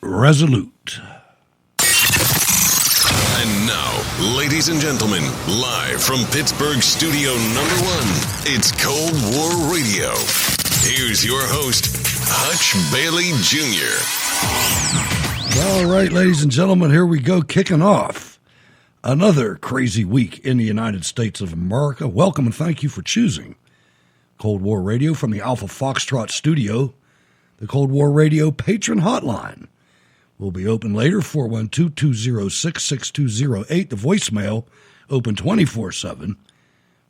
resolute. And now, ladies and gentlemen, live from Pittsburgh Studio Number 1, it's Cold War Radio. Here's your host, Hutch Bailey Jr. All right, ladies and gentlemen, here we go, kicking off another crazy week in the United States of America. Welcome and thank you for choosing Cold War Radio from the Alpha Foxtrot Studio. The Cold War Radio patron hotline will be open later, 412-206-6208. The voicemail open 24/7,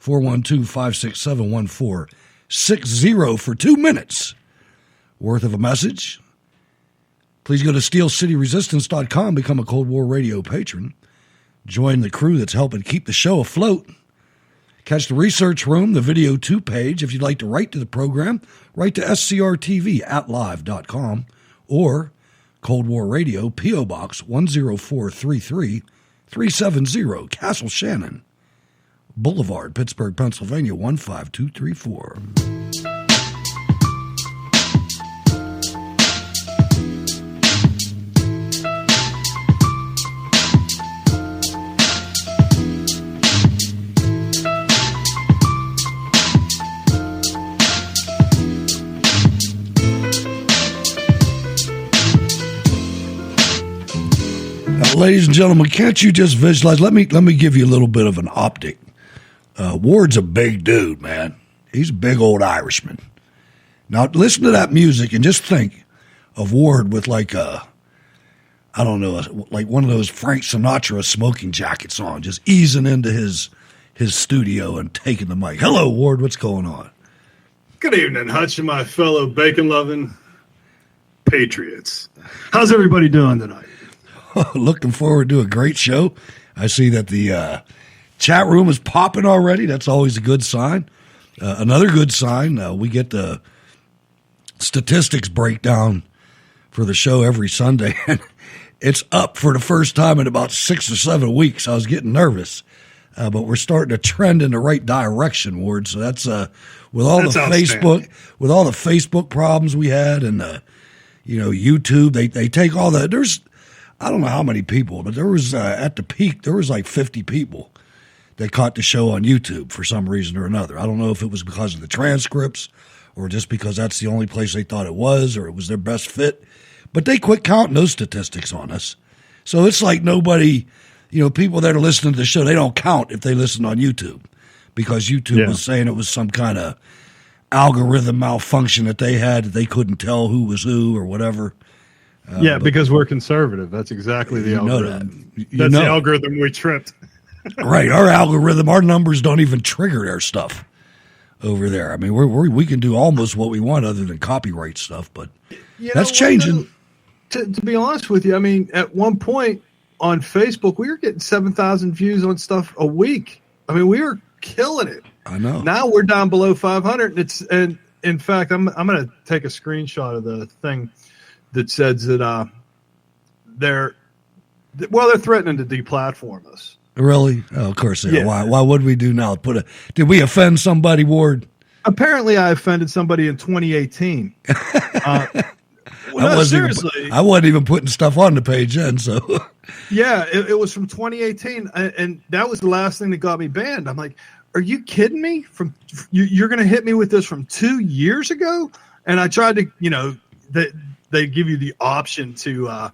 412-567-1460 for 2 minutes worth of a message. Please go to steelcityresistance.com, become a Cold War Radio patron. Join the crew that's helping keep the show afloat. Catch the Research Room, the Video 2 page. If you'd like to write to the program, write to scrtv@live.com or Cold War Radio, P.O. Box 10433 370, Castle Shannon Boulevard, Pittsburgh, Pennsylvania 15234. Ladies and gentlemen, can't you just visualize? Let me give you a little bit of an optic. Ward's a big dude, man. He's a big old Irishman. Now, listen to that music and just think of Ward with like one of those Frank Sinatra smoking jackets on, just easing into his studio and taking the mic. Hello, Ward. What's going on? Good evening, Hutch and my fellow bacon-loving patriots. How's everybody doing tonight? Looking forward to a great show. I see that the chat room is popping already. That's always a good sign. Another good sign, we get the statistics breakdown for the show every Sunday, and it's up for the first time in about 6 or 7 weeks. I was getting nervous, but we're starting to trend in the right direction, Ward. So that's with all the Facebook problems we had, and YouTube. They take all the there's. I don't know how many people, but there was, at the peak, there was like 50 people that caught the show on YouTube for some reason or another. I don't know if it was because of the transcripts or just because that's the only place they thought it was or it was their best fit. But they quit counting those statistics on us. So it's like nobody, people that are listening to the show, they don't count if they listen on YouTube because YouTube was saying it was some kind of algorithm malfunction that they had that they couldn't tell who was who or whatever. Because we're conservative. That's exactly the algorithm. That's the algorithm we tripped. Right. Our algorithm, our numbers don't even trigger their stuff over there. I mean, we can do almost what we want other than copyright stuff, but that's changing. To be honest with you, I mean, at one point on Facebook, we were getting 7,000 views on stuff a week. I mean, we were killing it. I know. Now we're down below 500. And in fact, I'm going to take a screenshot of the thing that says that they're threatening to deplatform us. Really? Oh, of course. Yeah. Why would we do now? Did we offend somebody, Ward? Apparently, I offended somebody in 2018. Seriously. I wasn't even putting stuff on the page then. So yeah, it was from 2018, and that was the last thing that got me banned. I'm like, are you kidding me? You're going to hit me with this from 2 years ago? And I tried to, they give you the option to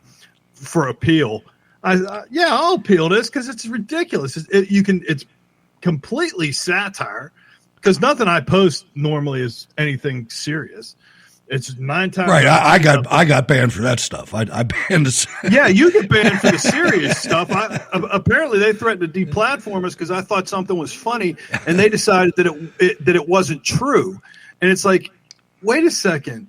for appeal. I'll appeal this because it's ridiculous. It's completely satire because nothing I post normally is anything serious. It's 9 times right. I got banned for that stuff. I banned the yeah. You get banned for the serious stuff. Apparently they threatened to deplatform us because I thought something was funny, and they decided that it wasn't true. And it's like, wait a second.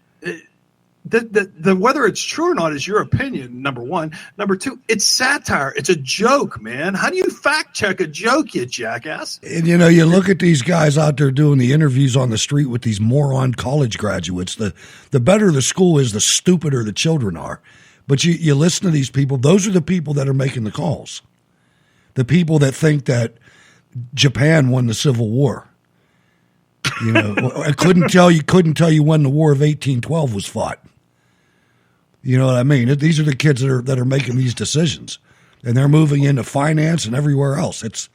The whether it's true or not is your opinion, number one. Number two, it's satire. It's a joke, man. How do you fact check a joke, you jackass? And you look at these guys out there doing the interviews on the street with these moron college graduates. The better the school is, the stupider the children are. But you listen to these people. Those are the people that are making the calls. The people that think that Japan won the Civil War. I couldn't tell you when the War of 1812 was fought. You know what I mean? These are the kids that are making these decisions, and they're moving into finance and everywhere else. It's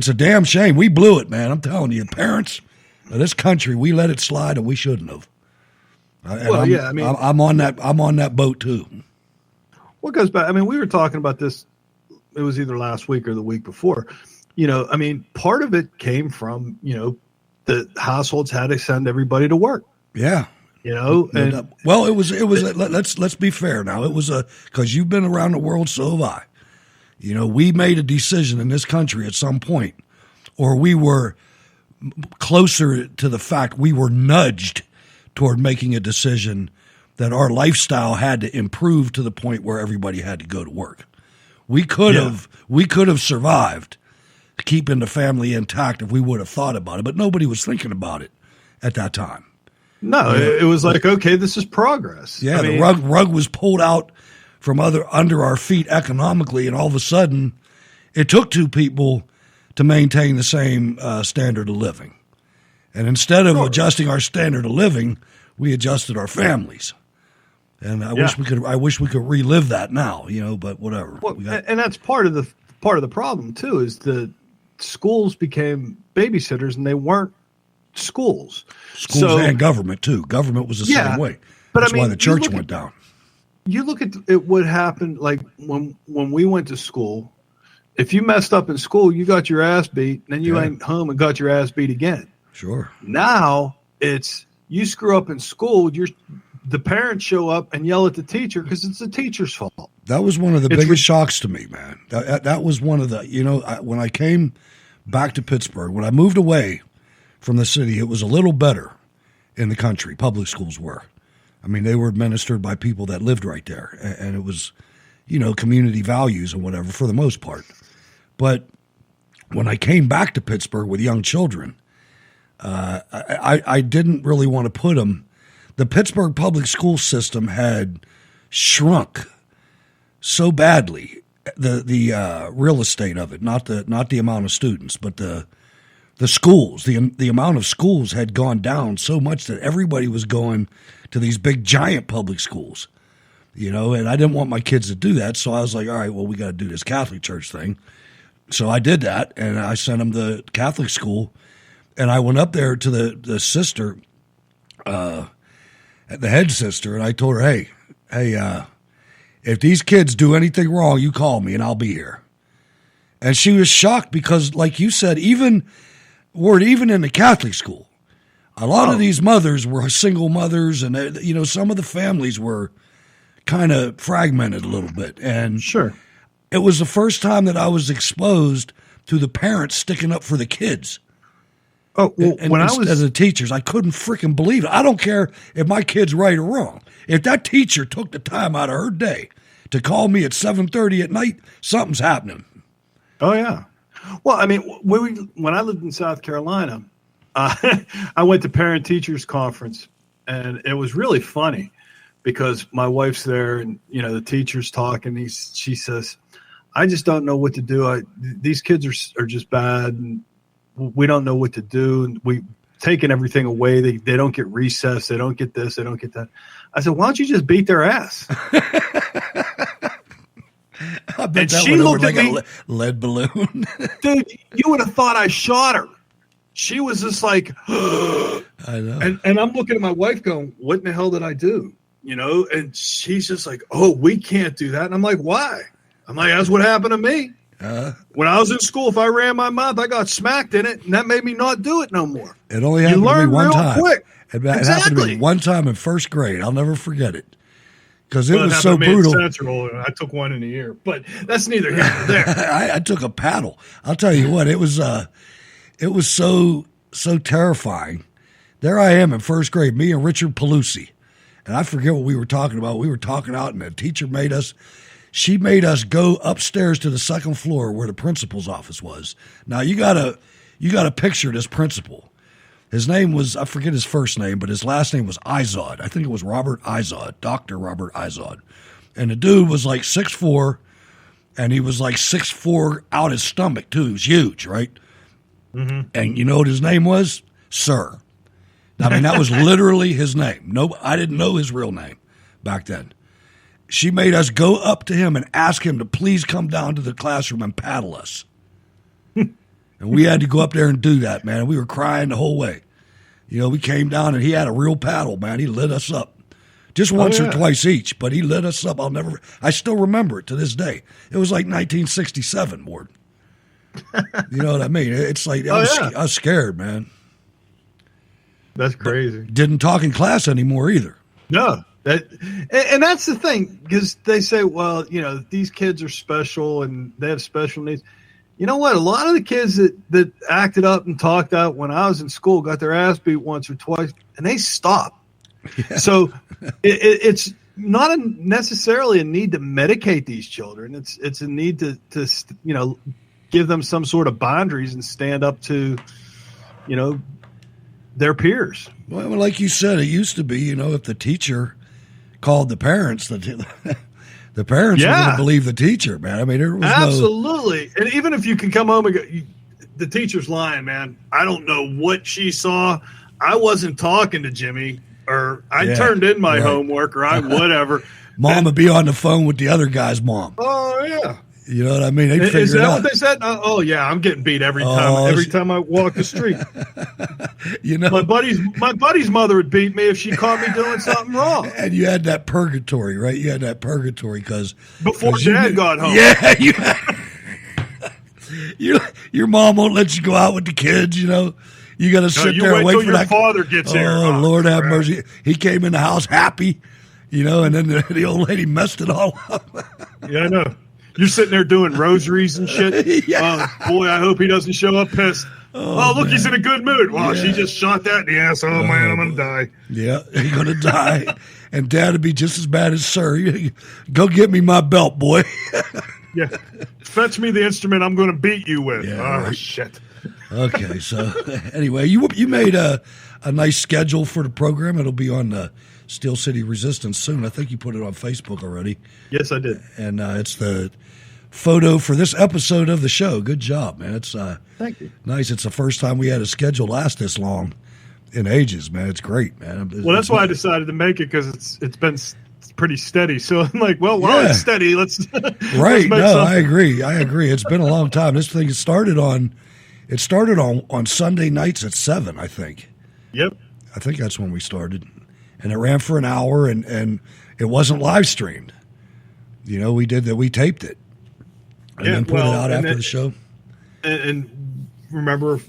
a damn shame. We blew it, man. I'm telling you, parents of this country, we let it slide, and we shouldn't have. I'm on that boat too. What goes back? I mean, we were talking about this. It was either last week or the week before. You know, I mean, part of it came from, you know, the households had to send everybody to work. Yeah. You know, and well, it was. Let's be fair now. It was because you've been around the world, so have I. You know, we made a decision in this country at some point, or we were closer to the fact we were nudged toward making a decision that our lifestyle had to improve to the point where everybody had to go to work. We could have survived keeping the family intact if we would have thought about it, but nobody was thinking about it at that time. No, it was like, okay, this is progress. Yeah, the rug was pulled out from under our feet economically, and all of a sudden, it took two people to maintain the same standard of living. And instead of adjusting our standard of living, we adjusted our families. And I wish we could relive that now, you know. But whatever. Well, and that's part of the problem too. Is the schools became babysitters, and they weren't schools. Schools and government too. Government was the same way. But that's why the church went down. You look at what happened. Like when we went to school, if you messed up in school, you got your ass beat, and then you went home and got your ass beat again. Sure. Now it's you screw up in school, the parents show up and yell at the teacher because it's the teacher's fault. That was one of the biggest shocks to me, man. That was one of the, you know, when I came back to Pittsburgh, when I moved away from the city, it was a little better in the country. Public schools were. I mean, they were administered by people that lived right there, and it was, you know, community values and whatever for the most part. But when I came back to Pittsburgh with young children, I didn't really want to put them. The Pittsburgh public school system had shrunk so badly, the real estate of it, not the amount of students, but the schools, the amount of schools had gone down so much that everybody was going to these big giant public schools, you know, and I didn't want my kids to do that. So I was like, all right, well, we got to do this Catholic church thing. So I did that, and I sent them to Catholic school, and I went up there to the sister, the head sister, and I told her, hey, if these kids do anything wrong, you call me and I'll be here. And she was shocked because, like you said, even in the Catholic school, a lot of these mothers were single mothers, and you know, some of the families were kind of fragmented a little bit. And sure, it was the first time that I was exposed to the parents sticking up for the kids. Oh, well, and as the teachers, I couldn't freaking believe it. I don't care if my kid's right or wrong. If that teacher took the time out of her day to call me at 7:30 at night, something's happening. Oh yeah. Well, I mean, when I lived in South Carolina, I went to parent teachers conference, and it was really funny because my wife's there, and you know the teacher's talking. She says, "I just don't know what to do. These kids are just bad, and we don't know what to do. And we taking everything away. They don't get recess. They don't get this. They don't get that." I said, "Why don't you just beat their ass?" I bet that she looked like a lead balloon. Dude, you would have thought I shot her. She was just like, I know. And I'm looking at my wife going, what in the hell did I do? You know, and she's just like, oh, we can't do that. And I'm like, why? I'm like, that's what happened to me. When I was in school, if I ran my mouth, I got smacked in it, and that made me not do it no more. It only happened to me one time. Quick. It happened to me one time in first grade. I'll never forget it. Because it was so brutal. I took one in a year, but that's neither here nor there. I took a paddle. I'll tell you what, it was so terrifying. There I am in first grade, me and Richard Pelusi, and I forget what we were talking about. We were talking out, and the teacher made us go upstairs to the second floor where the principal's office was. Now you gotta picture this principal. His name was, I forget his first name, but his last name was Izod. I think it was Robert Izod, Dr. Robert Izod. And the dude was like 6'4", and he was like 6'4" out his stomach, too. He was huge, right? Mm-hmm. And you know what his name was? Sir. I mean, that was literally his name. No, I didn't know his real name back then. She made us go up to him and ask him to please come down to the classroom and paddle us. And we had to go up there and do that, man. We were crying the whole way. You know, we came down and he had a real paddle, man. He lit us up. Just once or twice each, but he lit us up. I still remember it to this day. It was like 1967, Ward. You know what I mean? It's like, I was scared, man. That's crazy. But didn't talk in class anymore either. No. And that's the thing, because they say, well, you know, these kids are special and they have special needs. You know what? A lot of the kids that acted up and talked out when I was in school got their ass beat once or twice, and they stopped. Yeah. So it's not necessarily a need to medicate these children. It's a need to you know, give them some sort of boundaries and stand up to, you know, their peers. Well, like you said, it used to be, you know, if the teacher called the parents, the parents were going to believe the teacher, man. I mean, there was absolutely. And even if you can come home and go, the teacher's lying, man. I don't know what she saw. I wasn't talking to Jimmy, or I turned in my homework, or I whatever. Mom would be on the phone with the other guy's mom. Oh, yeah. You know what I mean? They'd figure Is that it out. what they said? Oh yeah, I'm getting beat every time. Every time I walk the street. You know, my buddy's mother would beat me if she caught me doing something wrong. And you had that purgatory, right? You had that purgatory because before Dad got home. Yeah, your mom won't let you go out with the kids. You know, you got to sit there and wait for your father gets here. Oh, Lord have mercy! He came in the house happy, you know, and then the old lady messed it all up. Yeah, I know. You're sitting there doing rosaries and shit. Yeah. Oh, boy, I hope he doesn't show up pissed. Oh, look, he's in a good mood. Well, she just shot that in the ass. Oh, man, I'm going to die. Yeah, you're going to die. And Dad would be just as bad as Sir. Go get me my belt, boy. Yeah. Fetch me the instrument I'm going to beat you with. Yeah, oh, right. Shit. Okay, so anyway, you made a nice schedule for the program. It'll be on the Steel City Resistance soon. I think you put it on Facebook already. Yes, I did. And it's the photo for this episode of the show. Good job, man. It's thank you. Nice. It's the first time we had a schedule last this long in ages, man. It's great, man. Well, that's why I decided to make it, because it's been pretty steady. So I'm like, well, while it's steady, let's right. No, I agree. It's been a long time. This thing started on Sunday nights at 7, I think. Yep. I think that's when we started. And it ran for an hour, and it wasn't live streamed. You know, we taped it. And then put it out after the show. And remember,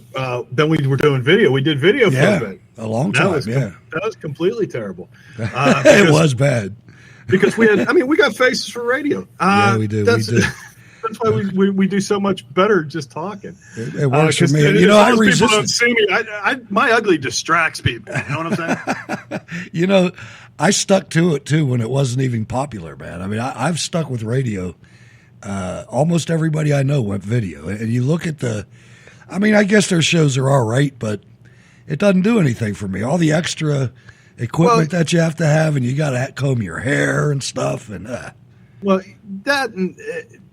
then we were doing video. We did video for a bit. A long time, that was completely terrible. It was bad. Because we got faces for radio. Yeah, we did. That's why we do so much better just talking. It works for me. You know, I resist. People don't see me. My ugly distracts people. You know what I'm saying? You know, I stuck to it too when it wasn't even popular, man. I mean, I've stuck with radio. Almost everybody I know went video. And you look at I guess their shows are all right, but it doesn't do anything for me. All the extra equipment that you have to have, and you got to comb your hair and stuff. And well, that and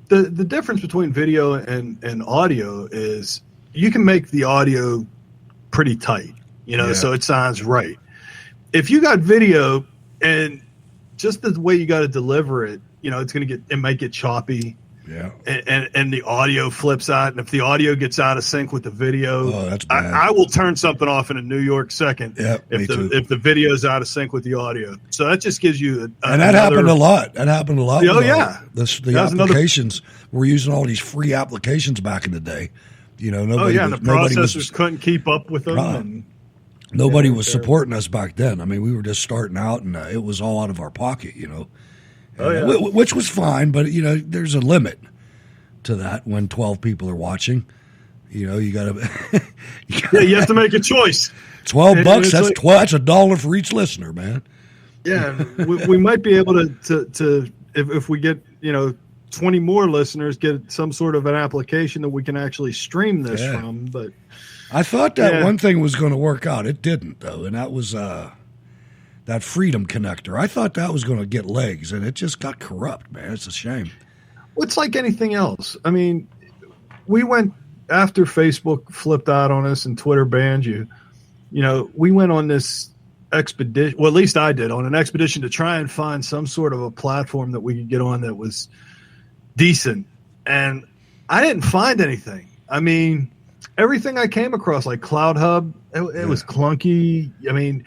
the difference between video and audio is you can make the audio pretty tight, you know, so it sounds right. If you got video and just the way you got to deliver it, you know, it might get choppy. Yeah. And the audio flips out. And if the audio gets out of sync with the video, that's bad. I will turn something off in a New York second if the video is out of sync with the audio. So that just gives you that happened a lot. That happened a lot. Oh, yeah. The applications. We're using all these free applications back in the day. You know, nobody and the processors couldn't keep up with them. Nobody was supporting us back then. I mean, we were just starting out, and it was all out of our pocket, you know. Which was fine, but, you know, there's a limit to that when 12 people are watching. You know, you got to... you have to make a choice. $12, that's $1 for each listener, man. Yeah, we might be able to if we get, you know, 20 more listeners, get some sort of an application that we can actually stream this from. But I thought that one thing was going to work out. It didn't, though, and that was... that Freedom Connector. I thought that was going to get legs, and it just got corrupt, man. It's a shame. Well, it's like anything else. I mean, we went after Facebook flipped out on us and Twitter banned you. You know, we went on this expedition. Well, at least I did, on an expedition to try and find some sort of a platform that we could get on that was decent. And I didn't find anything. I mean, everything I came across, like Cloud Hub, it was clunky. I mean,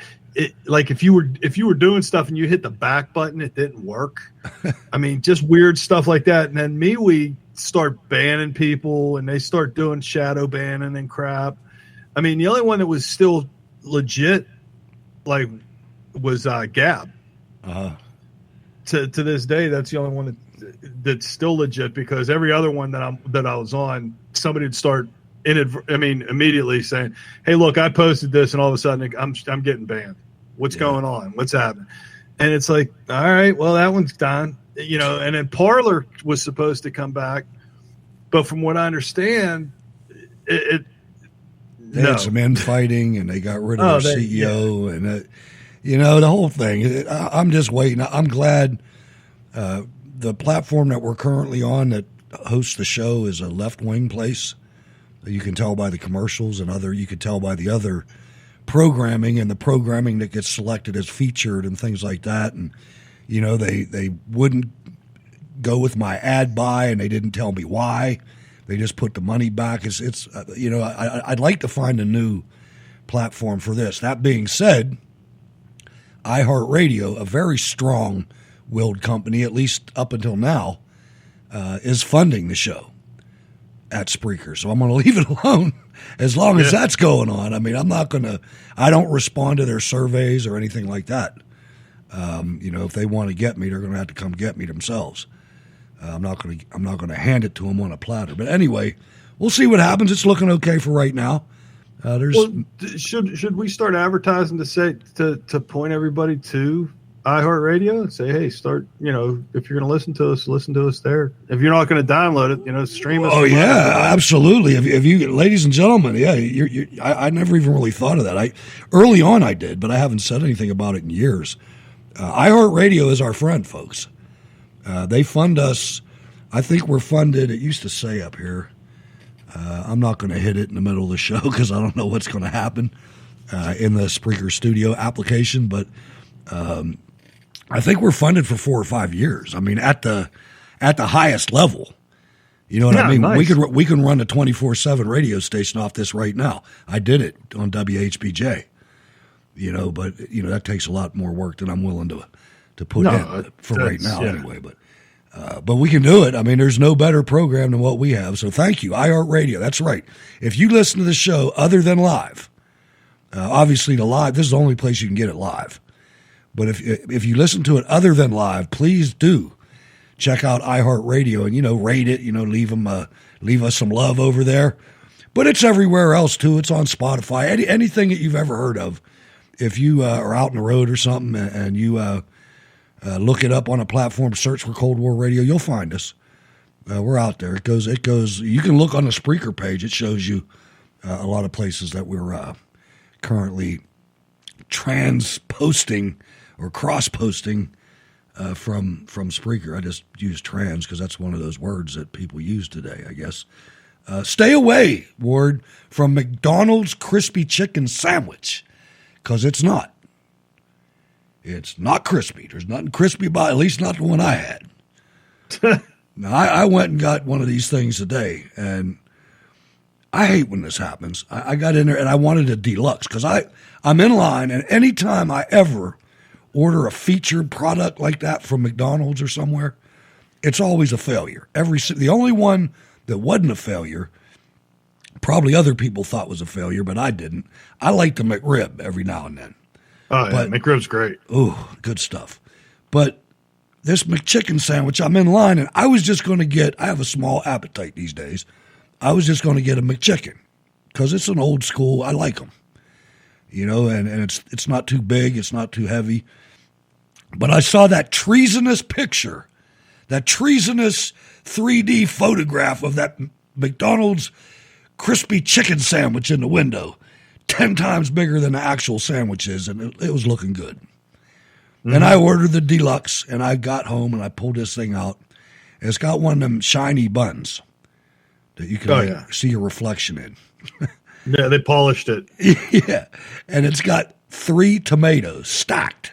like if you were doing stuff and you hit the back button, it didn't work. I mean, just weird stuff like that. And then MeWe start banning people, and they start doing shadow banning and crap. I mean, the only one that was still legit, like, was Gab. To this day, that's the only one that's still legit, because every other one that I was on, somebody would start immediately saying, "Hey, look, I posted this," and all of a sudden I'm getting banned. What's going on? What's happening? And it's like, all right, well, that one's done, you know. And then Parler was supposed to come back, but from what I understand, they had some infighting, and they got rid of their CEO, and you know, the whole thing. I'm just waiting. I'm glad the platform that we're currently on that hosts the show is a left-wing place. You can tell by the commercials, and you can tell by the other programming, and the programming that gets selected as featured and things like that. And, you know, they wouldn't go with my ad buy, and they didn't tell me why. They just put the money back. It's you know, I'd like to find a new platform for this. That being said, iHeartRadio, a very strong-willed company, at least up until now, is funding the show at Spreaker. So I'm going to leave it alone as long as that's going on. I mean, I don't respond to their surveys or anything like that. You know, if they want to get me, they're going to have to come get me themselves. I'm not going to hand it to them on a platter. But anyway, we'll see what happens. It's looking okay for right now. Should we start advertising to point everybody to iHeartRadio and say, hey, start, you know, if you're going to listen to us there. If you're not going to download it, you know, stream us. Oh yeah, absolutely. If you, ladies and gentlemen, I never even really thought of that. Early on I did, but I haven't said anything about it in years. iHeartRadio is our friend, folks. They fund us. I think we're funded. It used to say up here. I'm not going to hit it in the middle of the show because I don't know what's going to happen in the Spreaker Studio application, but I think we're funded for 4 or 5 years. I mean, at the highest level. You know what I mean? Nice. We can run a 24/7 radio station off this right now. I did it on WHBJ. You know, but you know that takes a lot more work than I'm willing to put in for right now anyway. But we can do it. I mean, there's no better program than what we have. So thank you, iHeartRadio. That's right. If you listen to the show other than live, obviously the live, this is the only place you can get it live. But if you listen to it other than live, please do check out iHeartRadio and, you know, rate it, you know, leave us some love over there. But it's everywhere else too. It's on Spotify, anything that you've ever heard of. If you are out on the road or something and you look it up on a platform, search for Cold War Radio, you'll find us. We're out there. It goes. You can look on the Spreaker page. It shows you a lot of places that we're currently trans-posting or cross-posting from Spreaker. I just use trans because that's one of those words that people use today, I guess. Stay away, Ward, from McDonald's crispy chicken sandwich, because it's not. It's not crispy. There's nothing crispy about it, at least not the one I had. Now, I went and got one of these things today, and I hate when this happens. I got in there, and I wanted a deluxe, because I'm in line, and anytime I ever order a featured product like that from McDonald's or somewhere, it's always a failure. The only one that wasn't a failure, probably other people thought was a failure, but I didn't. I like the McRib every now and then. Oh, yeah, McRib's great. Ooh, good stuff. But this McChicken sandwich, I'm in line, and I was just going to get, I have a small appetite these days. I was just going to get a McChicken because it's an old school. I like them, you know, and it's not too big. It's not too heavy. But I saw that treasonous picture, that treasonous 3D photograph of that McDonald's crispy chicken sandwich in the window, 10 times bigger than the actual sandwich is, and it was looking good. Mm-hmm. And I ordered the deluxe, and I got home, and I pulled this thing out. And it's got one of them shiny buns that you can see your reflection in. Yeah, they polished it. Yeah, and it's got 3 tomatoes stacked,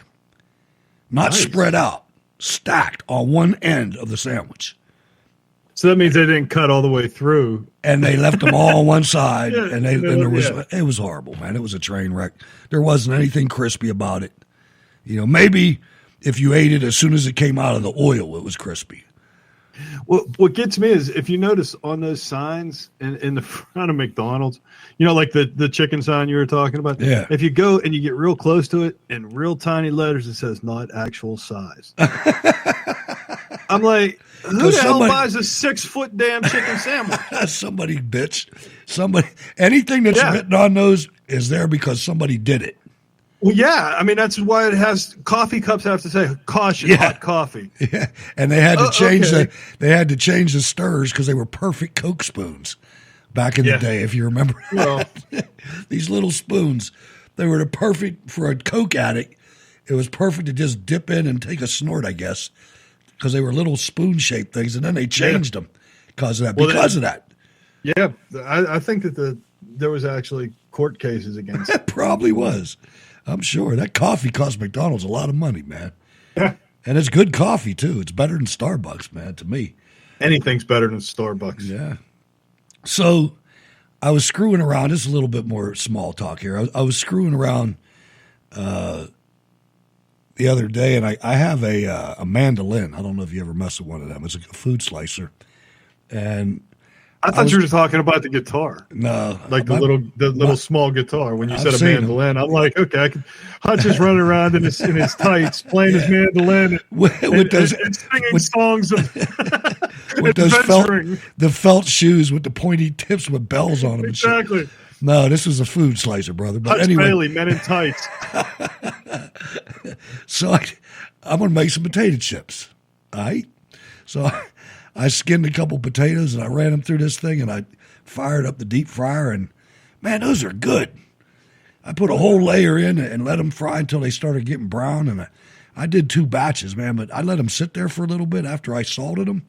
not spread out, stacked on one end of the sandwich. So that means they didn't cut all the way through. And they left them all on one side, Yeah, and it was horrible, man. It was a train wreck. There wasn't anything crispy about it. Maybe if you ate it as soon as it came out of the oil, it was crispy. Well, what gets me is if you notice on those signs in the front of McDonald's, like the chicken sign you were talking about. Yeah. If you go and you get real close to it in real tiny letters, it says not actual size. I'm like, who the hell buys a 6-foot damn chicken sandwich? Somebody, bitch. Anything that's written on those is there because somebody did it. Well, yeah. I mean, that's why it has coffee cups have to say caution, hot coffee. Yeah. And they had to change the stirrers because they were perfect Coke spoons back in the day, if you remember. Well, these little spoons, they were perfect for a Coke addict. It was perfect to just dip in and take a snort, I guess, because they were little spoon-shaped things, and then they changed them because of that. Yeah, I think that there was actually court cases against it. It probably was. I'm sure. That coffee cost McDonald's a lot of money, man. Yeah. And it's good coffee, too. It's better than Starbucks, man, to me. Anything's better than Starbucks. Yeah. So I was screwing around. This is a little bit more small talk here. I was screwing around the other day, and I have a mandolin. I don't know if you ever mess with one of them. It's a food slicer. And I thought you were talking about the guitar. No. Like the little small guitar. When you said a mandolin, I'm like, okay, Hutch is running around in his tights, playing his mandolin and singing songs of with those felt shoes with the pointy tips with bells on them. Exactly. No, this was a food slicer, brother. But Hutch anyway, Bailey, Men in Tights. So I'm going to make some potato chips. All right? So I skinned a couple potatoes and I ran them through this thing and I fired up the deep fryer and, man, those are good. I put a whole layer in and let them fry until they started getting brown. And I did 2 batches, man, but I let them sit there for a little bit after I salted them.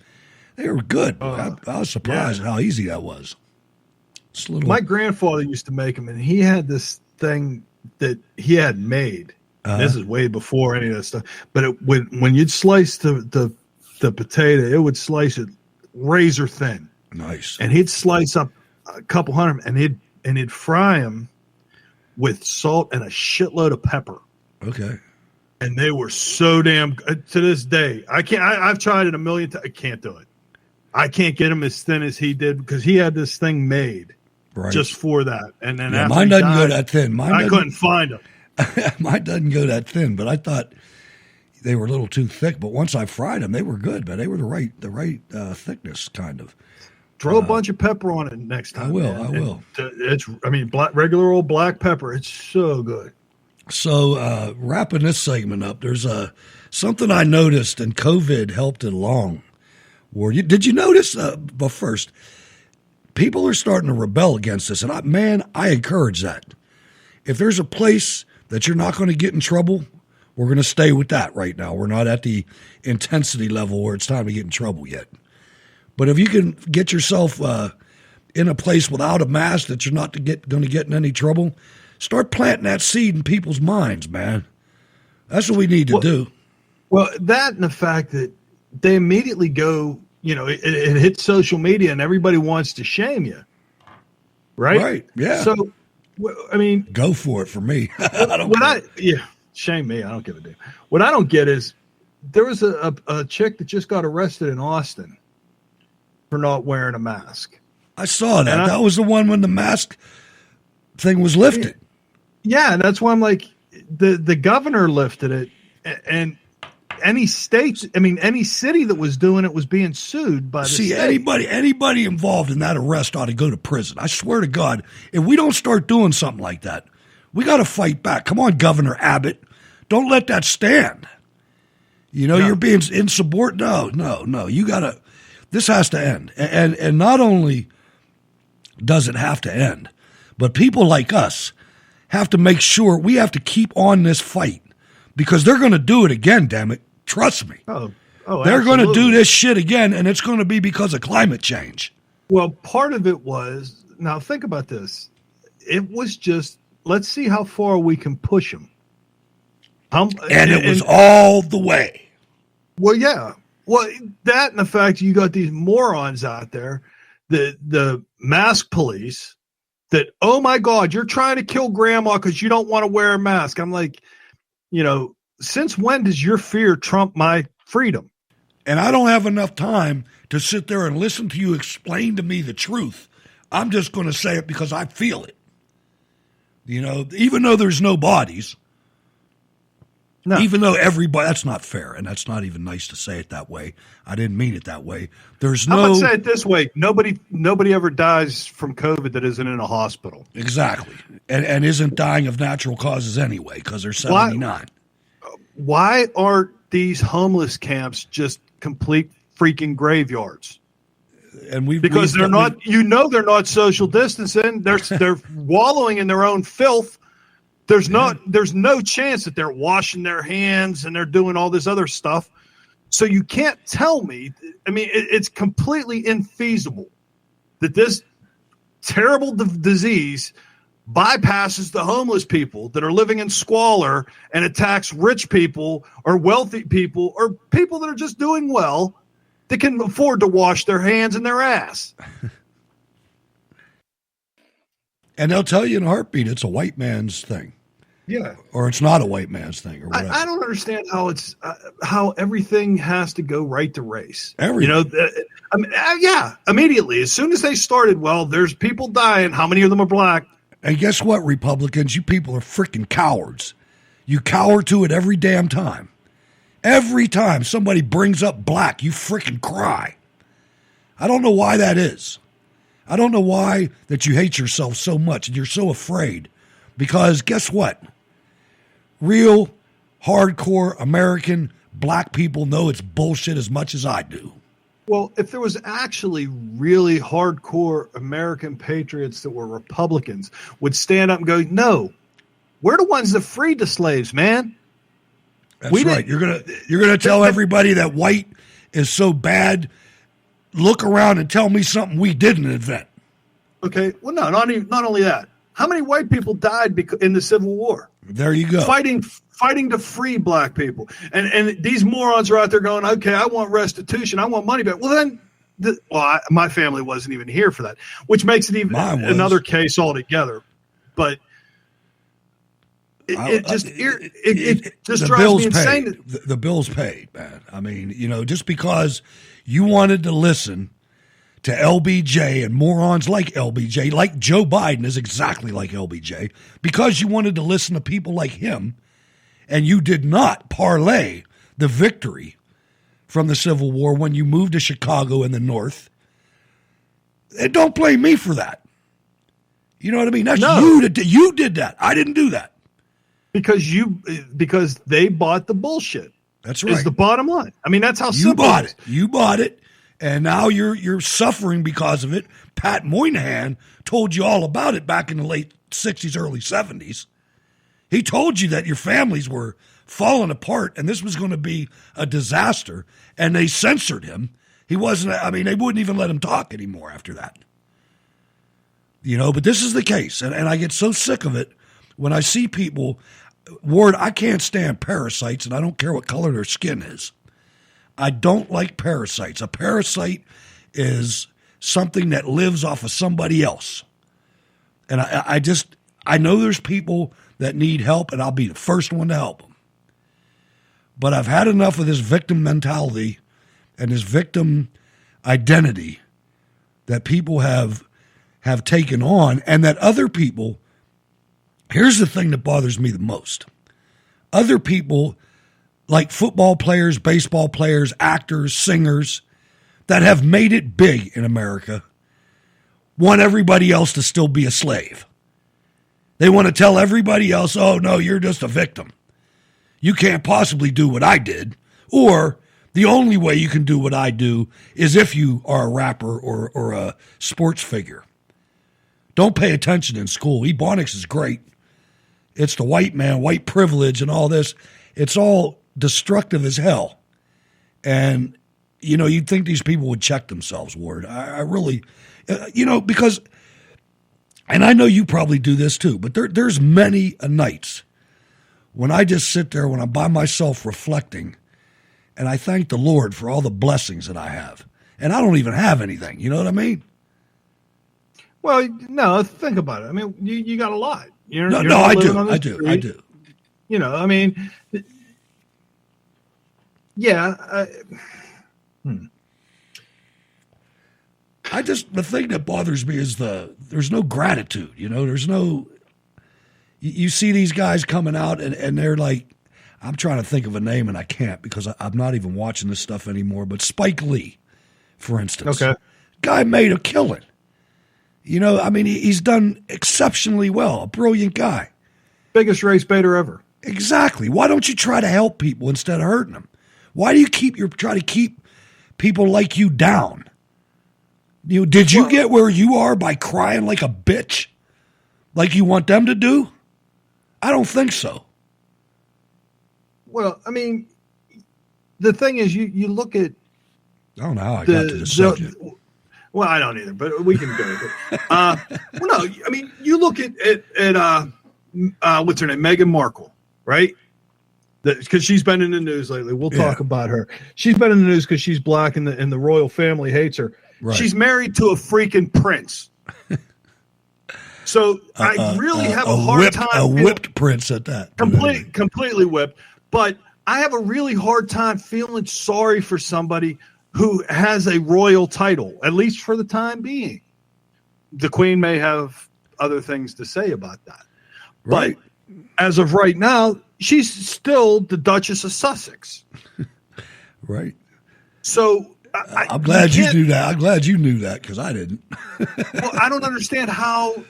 They were good. I was surprised at how easy that was. My grandfather used to make them, and he had this thing that he had made. This is way before any of that stuff. But when you'd slice the potato, it would slice it razor thin. Nice. And he'd slice up a couple hundred, and he'd fry them with salt and a shitload of pepper. Okay. And they were so damn good. To this day, I've tried it a million times. I can't do it. I can't get them as thin as he did because he had this thing made just for that. And then after mine doesn't go that thin. I couldn't find them. Mine doesn't go that thin, but I thought they were a little too thick. But once I fried them, they were good, man. They were the right thickness, kind of. Throw a bunch of pepper on it next time. I will. It's regular old black pepper. It's so good. So wrapping this segment up, there's something I noticed, and COVID helped it along. Did you notice? But first, people are starting to rebel against this, and I encourage that. If there's a place that you're not going to get in trouble, we're going to stay with that right now. We're not at the intensity level where it's time to get in trouble yet. But if you can get yourself in a place without a mask that you're not going to get in any trouble, start planting that seed in people's minds, man. That's what we need to do. Well, that and the fact that they immediately go, it hits social media and everybody wants to shame you. Right? Right. Yeah. So, I mean, go for it for me. Shame me. I don't give a damn. What I don't get is there was a chick that just got arrested in Austin for not wearing a mask. I saw that. That was the one when the mask thing was lifted. Yeah. And that's why I'm like, the governor lifted it, and any state, any city that was doing it was being sued by the state. Anybody involved in that arrest ought to go to prison. I swear to God, if we don't start doing something like that, we got to fight back. Come on, Governor Abbott. Don't let that stand. You're being insubordinate. No. You got to, this has to end. And not only does it have to end, but people like us have to make sure we have to keep on this fight because they're going to do it again, damn it. Trust me. They're going to do this shit again, and it's going to be because of climate change. Well, part of it was, now think about this. It was just let's see how far we can push them. And it was all the way. Well, yeah. Well, that and the fact you got these morons out there, the mask police, that, oh my God, you're trying to kill grandma because you don't want to wear a mask. I'm like, since when does your fear trump my freedom? And I don't have enough time to sit there and listen to you explain to me the truth. I'm just going to say it because I feel it. Even though there's no bodies, no. Even though everybody, that's not fair, and that's not even nice to say it that way. I didn't mean it that way. There's no. I'm going to say it this way: nobody ever dies from COVID that isn't in a hospital. Exactly, and isn't dying of natural causes anyway because they're 79. Why aren't these homeless camps just complete freaking graveyards? And because they're not. They're not social distancing. They're wallowing in their own filth. There's no chance that they're washing their hands and they're doing all this other stuff. So you can't tell me. I mean, it's completely infeasible that this terrible disease bypasses the homeless people that are living in squalor and attacks rich people or wealthy people or people that are just doing well that can afford to wash their hands and their ass. And they'll tell you in a heartbeat it's a white man's thing. Yeah. Or it's not a white man's thing. Or whatever. I don't understand how it's how everything has to go right to race. Everything. Immediately. As soon as they started, well, there's people dying. How many of them are black? And guess what, Republicans? You people are freaking cowards. You cower to it every damn time. Every time somebody brings up black, you freaking cry. I don't know why that is. I don't know why that you hate yourself so much and you're so afraid. Because guess what? Real, hardcore American black people know it's bullshit as much as I do. Well, if there was actually really hardcore American patriots that were Republicans would stand up and go, no, we're the ones that freed the slaves, man. That's right. You're gonna tell everybody that white is so bad. Look around and tell me something we didn't invent. Okay. Well, no, not only that. How many white people died in the Civil War? There you go. Fighting to free black people. And these morons are out there going, okay, I want restitution. I want money back. Well, then, my family wasn't even here for that, which makes it even another case altogether. But it just drives me insane. The bill's paid, man. I mean, just because you wanted to listen to LBJ and morons like LBJ, like Joe Biden is exactly like LBJ, because you wanted to listen to people like him, and you did not parlay the victory from the Civil War when you moved to Chicago in the North. And don't blame me for that. You know what I mean? That's you did that. I didn't do that. Because they bought the bullshit. That's right. Is the bottom line. I mean, that's how you bought it. You bought it. And now you're suffering because of it. Pat Moynihan told you all about it back in the late 60s, early 70s. He told you that your families were falling apart and this was going to be a disaster. And they censored him. They wouldn't even let him talk anymore after that. But this is the case. And I get so sick of it when I see people. Ward, I can't stand parasites, and I don't care what color their skin is. I don't like parasites. A parasite is something that lives off of somebody else. And I know there's people that need help, and I'll be the first one to help them. But I've had enough of this victim mentality and this victim identity that people have taken on, and that other people, here's the thing that bothers me the most. Other people, like football players, baseball players, actors, singers, that have made it big in America, want everybody else to still be a slave. They want to tell everybody else, oh, no, you're just a victim. You can't possibly do what I did. Or the only way you can do what I do is if you are a rapper or a sports figure. Don't pay attention in school. Ebonics is great. It's the white man, white privilege and all this. It's all destructive as hell. And, you'd think these people would check themselves, Ward. I really, because and I know you probably do this too, but there's many nights when I just sit there when I'm by myself reflecting, and I thank the Lord for all the blessings that I have. And I don't even have anything. You know what I mean? Well, no, think about it. I mean, you got a lot. No, I do. You know, I mean, yeah. The thing that bothers me is there's no gratitude. You know, there's no. You see these guys coming out and they're like, I'm trying to think of a name and I can't because I'm not even watching this stuff anymore. But Spike Lee, for instance, guy made a killing. You know, I mean, he's done exceptionally well. A brilliant guy. Biggest race baiter ever. Exactly. Why don't you try to help people instead of hurting them? Why do you try to keep people like you down? Did you get where you are by crying like a bitch? Like you want them to do? I don't think so. Well, I mean, the thing is, you look at. I don't know how I got to the subject. Well, I don't either, but we can go with it. Well, no, I mean, you look at what's her name, Meghan Markle, right? Because she's been in the news lately. We'll talk about her. She's been in the news because she's black and the royal family hates her. Right. She's married to a freaking prince. So I really have a hard time. A whipped prince at that. Completely whipped. But I have a really hard time feeling sorry for somebody who has a royal title, at least for the time being. The Queen may have other things to say about that. Right. But as of right now, she's still the Duchess of Sussex. Right. So I'm glad you knew that. I'm glad you knew that because I didn't. Well, I don't understand how,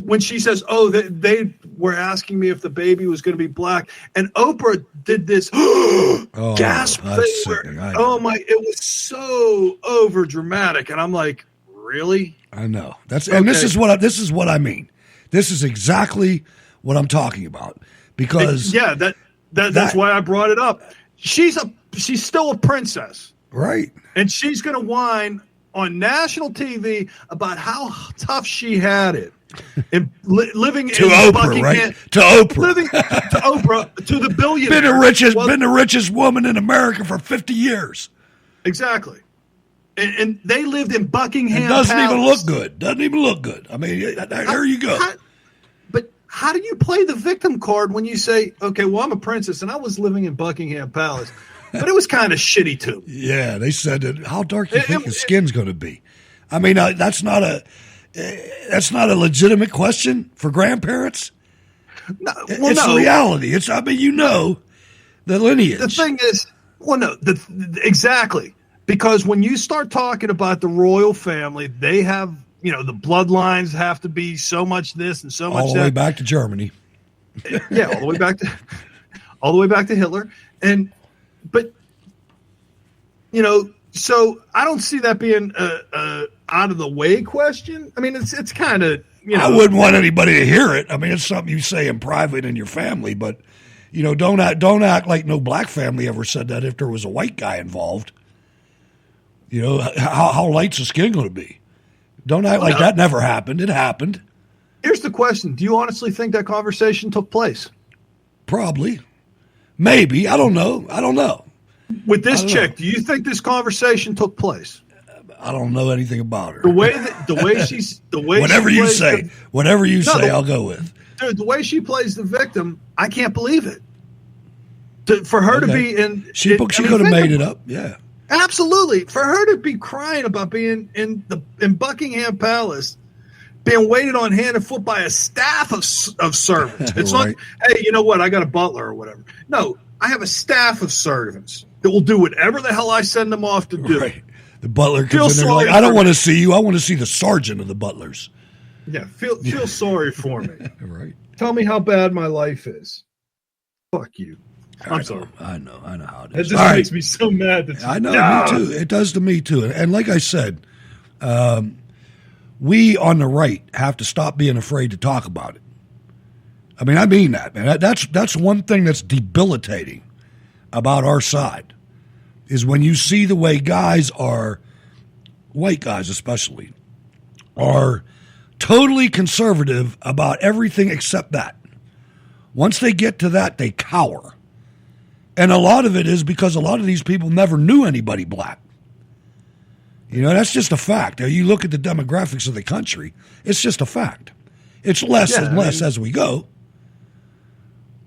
when she says, "Oh, they were asking me if the baby was going to be black," and Oprah did this gasp thing. It was so over dramatic, and I'm like, really? I know and this is what I mean. This is exactly what I'm talking about because that's why I brought it up. She's still a princess, right? And she's going to whine on national TV about how tough she had it. And living to in Oprah, Buckingham, right? To Oprah, living to Oprah, to the billionaire, been the richest woman in America for 50 years. Exactly, and they lived in Buckingham. Doesn't Palace. Doesn't even look good. I mean, there you go. But how do you play the victim card when you say, "Okay, well, I'm a princess and I was living in Buckingham Palace, but it was kind of shitty too." Yeah, they said that. How dark do you think his skin's going to be? I mean, that's not a legitimate question for grandparents. No, it's a reality. The lineage. The thing is, exactly, because when you start talking about the royal family, they have, the bloodlines have to be so much this and so much that. All the way back to Germany. Yeah, all the way back to Hitler, but so I don't see that being a out of the way question. I mean, it's kind of, I wouldn't want anybody to hear it. I mean, it's something you say in private in your family, but don't act like no black family ever said that if there was a white guy involved. How light's the skin going to be? Don't act like that never happened. It happened. Here's the question: do you honestly think that conversation took place? Probably, maybe. I don't know. With this chick, do you think this conversation took place? I don't know anything about her. The way whatever you say, I'll go with. Dude, the way she plays the victim, I can't believe it. For her to be in, she could have made it up. Yeah, absolutely. For her to be crying about being in Buckingham Palace, being waited on hand and foot by a staff of servants. It's right. Not, hey, you know what? I got a butler or whatever. No, I have a staff of servants that will do whatever the hell I send them off to do. Right. The butler comes in there like, I don't want to see you. I want to see the sergeant of the butlers. Yeah, feel sorry for me. Right. Tell me how bad my life is. Fuck you. I'm sorry. I know how it is. It just makes me so mad. I know, me too. It does to me too. And like I said, we on the right have to stop being afraid to talk about it. I mean that, man. That's one thing that's debilitating about our side is when you see the way guys are, white guys especially, are totally conservative about everything except that. Once they get to that, they cower. And a lot of it is because a lot of these people never knew anybody black. You know, that's just a fact. You look at the demographics of the country, it's just a fact. It's less and less as we go.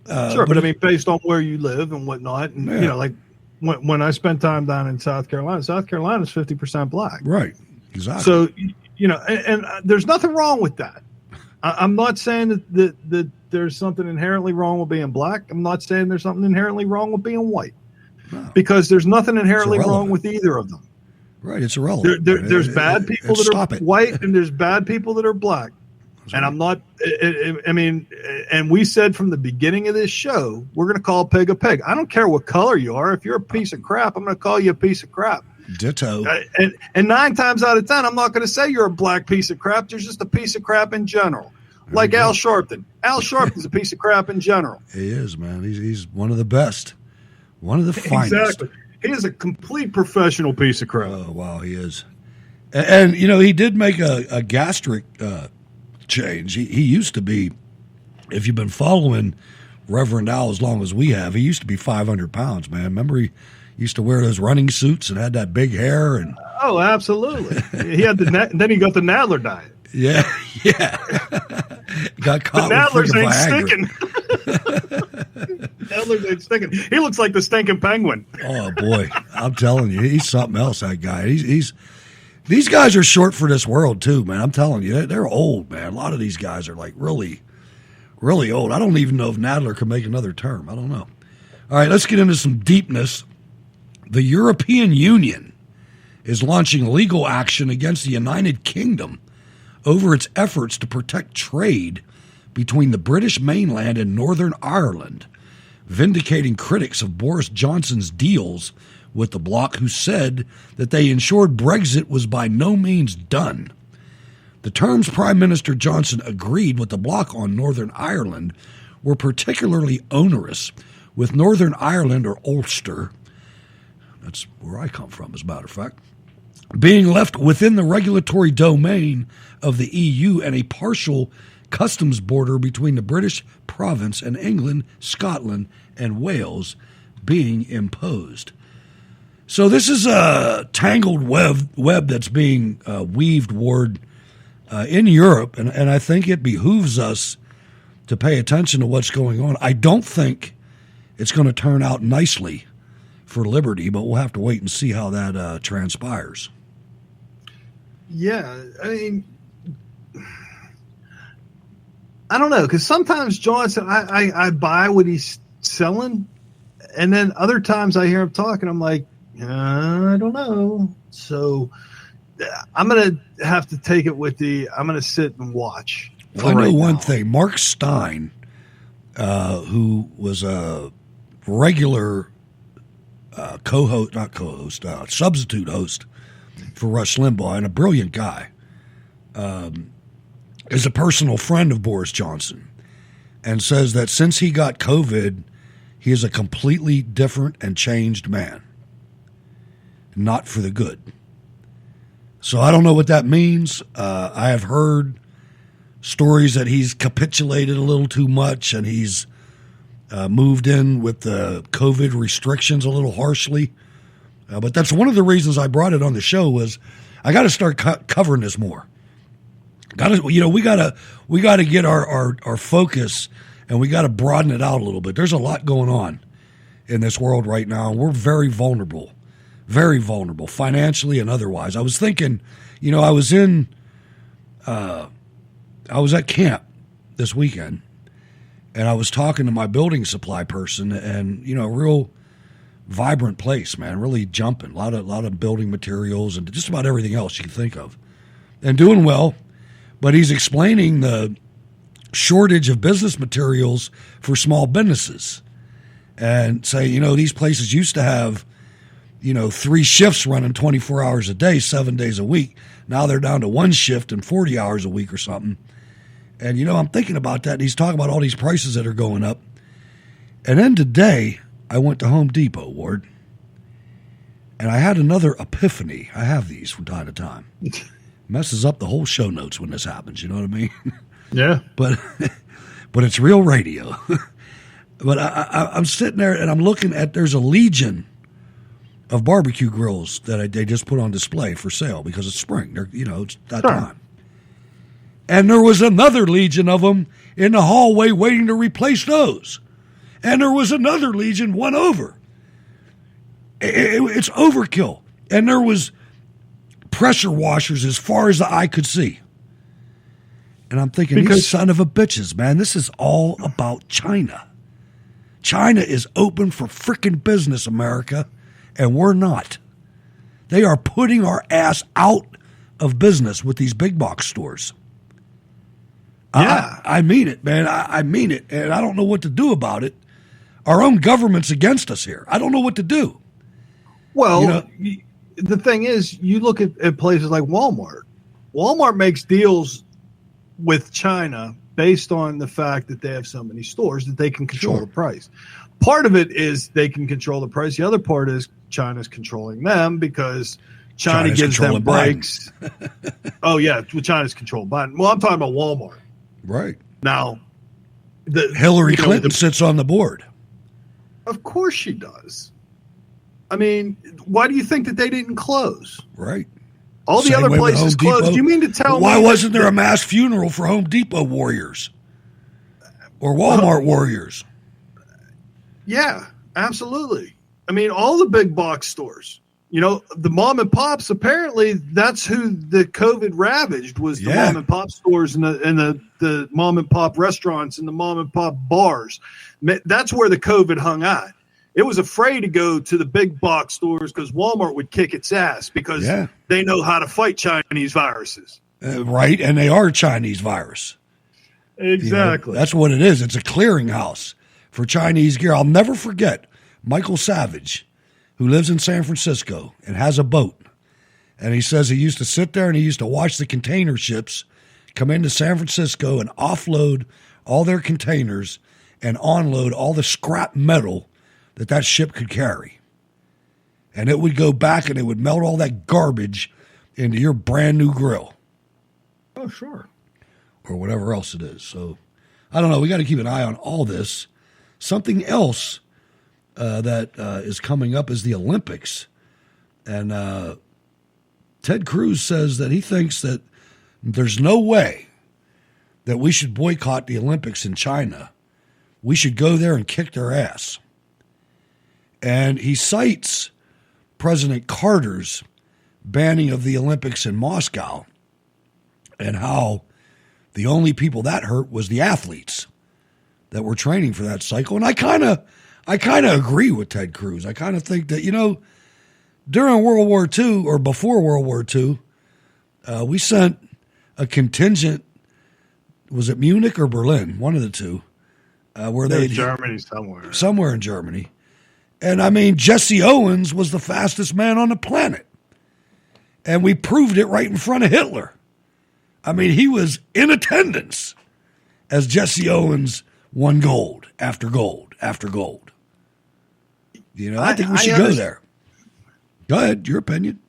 Sure, but I mean, based on where you live and whatnot, and you know, like when I spent time down in South Carolina is 50% black. Right, exactly. So, you know, and there's nothing wrong with that. I'm not saying that there's something inherently wrong with being black. I'm not saying there's something inherently wrong with being white, because there's nothing inherently wrong with either of them. Right, it's irrelevant. There's bad people that are white, and there's bad people that are black. And I'm not, I mean, and we said from the beginning of this show, we're going to call a pig a pig. I don't care what color you are. If you're a piece of crap, I'm going to call you a piece of crap. Ditto. And 9 times out of 10, I'm not going to say you're a black piece of crap. There's just a piece of crap in general. Like Al Sharpton. Al Sharpton's a piece of crap in general. He is, man. He's one of the best. One of the finest. Exactly. He is a complete professional piece of crap. Oh, wow, he is. And you know, he did make a gastric change. He used to be, if you've been following Reverend Al as long as we have, he used to be 500 pounds, man. Remember he used to wear those running suits and had that big hair? And oh, absolutely. He had then he got the Nadler diet. Yeah. Got caught the with Nadler's ain't sticking. Nadler's ain't sticking. He looks like the stinking penguin. Oh, boy. I'm telling you, he's something else, that guy. These guys are short for this world, too, man. I'm telling you, they're old, man. A lot of these guys are, like, really, really old. I don't even know if Nadler can make another term. I don't know. All right, let's get into some deepness. The European Union is launching legal action against the United Kingdom over its efforts to protect trade between the British mainland and Northern Ireland, vindicating critics of Boris Johnson's deals with the bloc, who said that they ensured Brexit was by no means done. The terms Prime Minister Johnson agreed with the bloc on Northern Ireland were particularly onerous, with Northern Ireland, or Ulster, that's where I come from, as a matter of fact, being left within the regulatory domain of the EU and a partial customs border between the British province and England, Scotland, and Wales being imposed. So this is a tangled web that's being weaved toward in Europe, and I think it behooves us to pay attention to what's going on. I don't think it's going to turn out nicely for liberty, but we'll have to wait and see how that transpires. Yeah, I mean, I don't know, because sometimes Johnson, I buy what he's selling, and then other times I hear him talking, I'm like, I don't know. So I'm going to have to take it with I'm going to sit and watch. Well, I know one thing. Mark Stein, who was a regular substitute host for Rush Limbaugh, and a brilliant guy, is a personal friend of Boris Johnson, and says that since he got COVID, he is a completely different and changed man. Not for the good. So I don't know what that means. I have heard stories that he's capitulated a little too much, and he's moved in with the COVID restrictions a little harshly. But that's one of the reasons I brought it on the show, was I got to start covering this more. We got to get our focus, and we got to broaden it out a little bit. There's a lot going on in this world right now, and we're very vulnerable financially and otherwise. I was thinking, I was at camp this weekend, and I was talking to my building supply person, and a real vibrant place, man, really jumping, a lot of building materials and just about everything else you can think of, and doing well. But he's explaining the shortage of business materials for small businesses, and say, these places used to have 3 shifts running 24 hours a day, 7 days a week. Now they're down to 1 shift and 40 hours a week or something. And, I'm thinking about that. And he's talking about all these prices that are going up. And then today, I went to Home Depot, Ward, and I had another epiphany. I have these from time to time. Messes up the whole show notes when this happens. You know what I mean? Yeah. But it's real radio. But I'm sitting there and I'm looking at, there's a legion of barbecue grills that they just put on display for sale because it's spring. It's that time. And there was another legion of them in the hallway waiting to replace those. And there was another legion, one over. It's overkill. And there was pressure washers as far as the eye could see. And I'm thinking, these son of a bitches, man, this is all about China. China is open for frickin' business, America, and we're not. They are putting our ass out of business with these big box stores. Yeah. I mean it, man. I mean it, and I don't know what to do about it. Our own government's against us here. I don't know what to do. Well, the thing is, you look at places like Walmart. Walmart makes deals with China based on the fact that they have so many stores that they can control the price. Part of it is they can control the price. The other part is China's controlling them because China gives them breaks. Oh, yeah, China's controlling Biden. Well, I'm talking about Walmart. Right. Now, Hillary Clinton sits on the board. Of course she does. I mean, why do you think that they didn't close? Right. All the other places closed. Do you mean to tell me? Why wasn't there a mass funeral for Home Depot warriors or Walmart warriors? Yeah, absolutely. I mean, all the big box stores, the mom and pops, apparently that's who the COVID ravaged was the mom and pop stores and the mom and pop restaurants and the mom and pop bars. That's where the COVID hung out. It was afraid to go to the big box stores because Walmart would kick its ass because they know how to fight Chinese viruses. Right, and they are Chinese virus. Exactly. That's what it is. It's a clearinghouse for Chinese gear. I'll never forget Michael Savage, who lives in San Francisco and has a boat. And he says he used to sit there and he used to watch the container ships come into San Francisco and offload all their containers and onload all the scrap metal that ship could carry. And it would go back and it would melt all that garbage into your brand new grill. Oh, sure. Or whatever else it is. So, I don't know. We got to keep an eye on all this. Something else that is coming up is the Olympics. And Ted Cruz says that he thinks that there's no way that we should boycott the Olympics in China. We should go there and kick their ass. And he cites President Carter's banning of the Olympics in Moscow and how the only people that hurt was the athletes that were training for that cycle. And I kind of agree with Ted Cruz. I kind of think that, during World War II or before World War II, we sent a contingent, was it Munich or Berlin? One of the two. Germany somewhere. Somewhere in Germany. And I mean, Jesse Owens was the fastest man on the planet. And we proved it right in front of Hitler. I mean, he was in attendance as Jesse Owens won gold after gold after gold. I think we should go there. Go ahead, your opinion.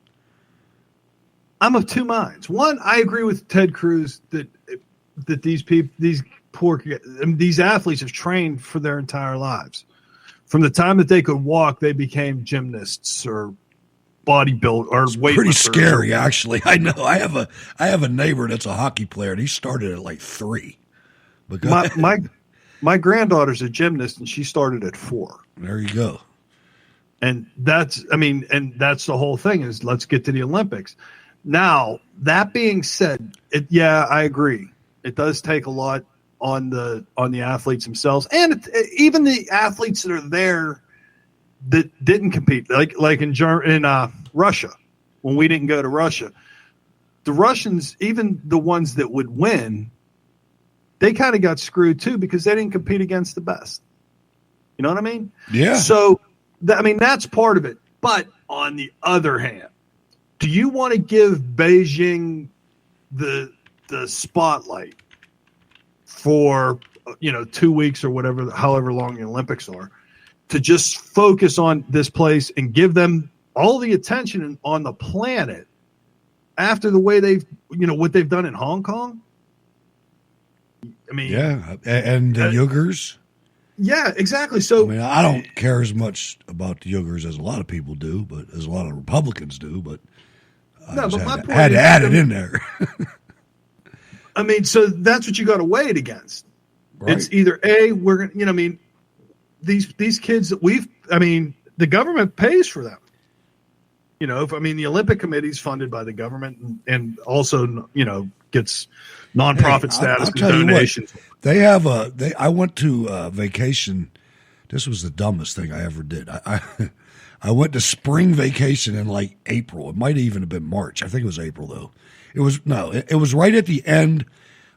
I'm of two minds. One, I agree with Ted Cruz that these athletes have trained for their entire lives. From the time that they could walk, they became gymnasts or bodybuilders or weightlifters. Pretty scary, actually. I know. I have a neighbor that's a hockey player, and he started at like 3. But my granddaughter's a gymnast, and she started at 4. There you go. And that's the whole thing is let's get to the Olympics. Now, that being said, I agree. It does take a lot on the athletes themselves, and even the athletes that are there that didn't compete, like in Russia, when we didn't go to Russia, the Russians, even the ones that would win, they kind of got screwed too because they didn't compete against the best. You know what I mean? Yeah. So, that's part of it. But on the other hand, do you want to give Beijing the spotlight for 2 weeks or however long the Olympics are, to just focus on this place and give them all the attention on the planet after the way what they've done in Hong Kong. I mean, yeah, and the Uyghurs. Yeah, exactly. So I mean, I don't care as much about the Uyghurs as a lot of people do, but as a lot of Republicans do. But I had to add it in there. I mean, so that's what you got to weigh it against. Right. It's either we're going to, these kids that the government pays for them. The Olympic Committee is funded by the government and also, gets nonprofit status and donations. They have I went to vacation. This was the dumbest thing I ever did. I went to spring vacation in like April. It might even have been March. I think it was April though. It was right at the end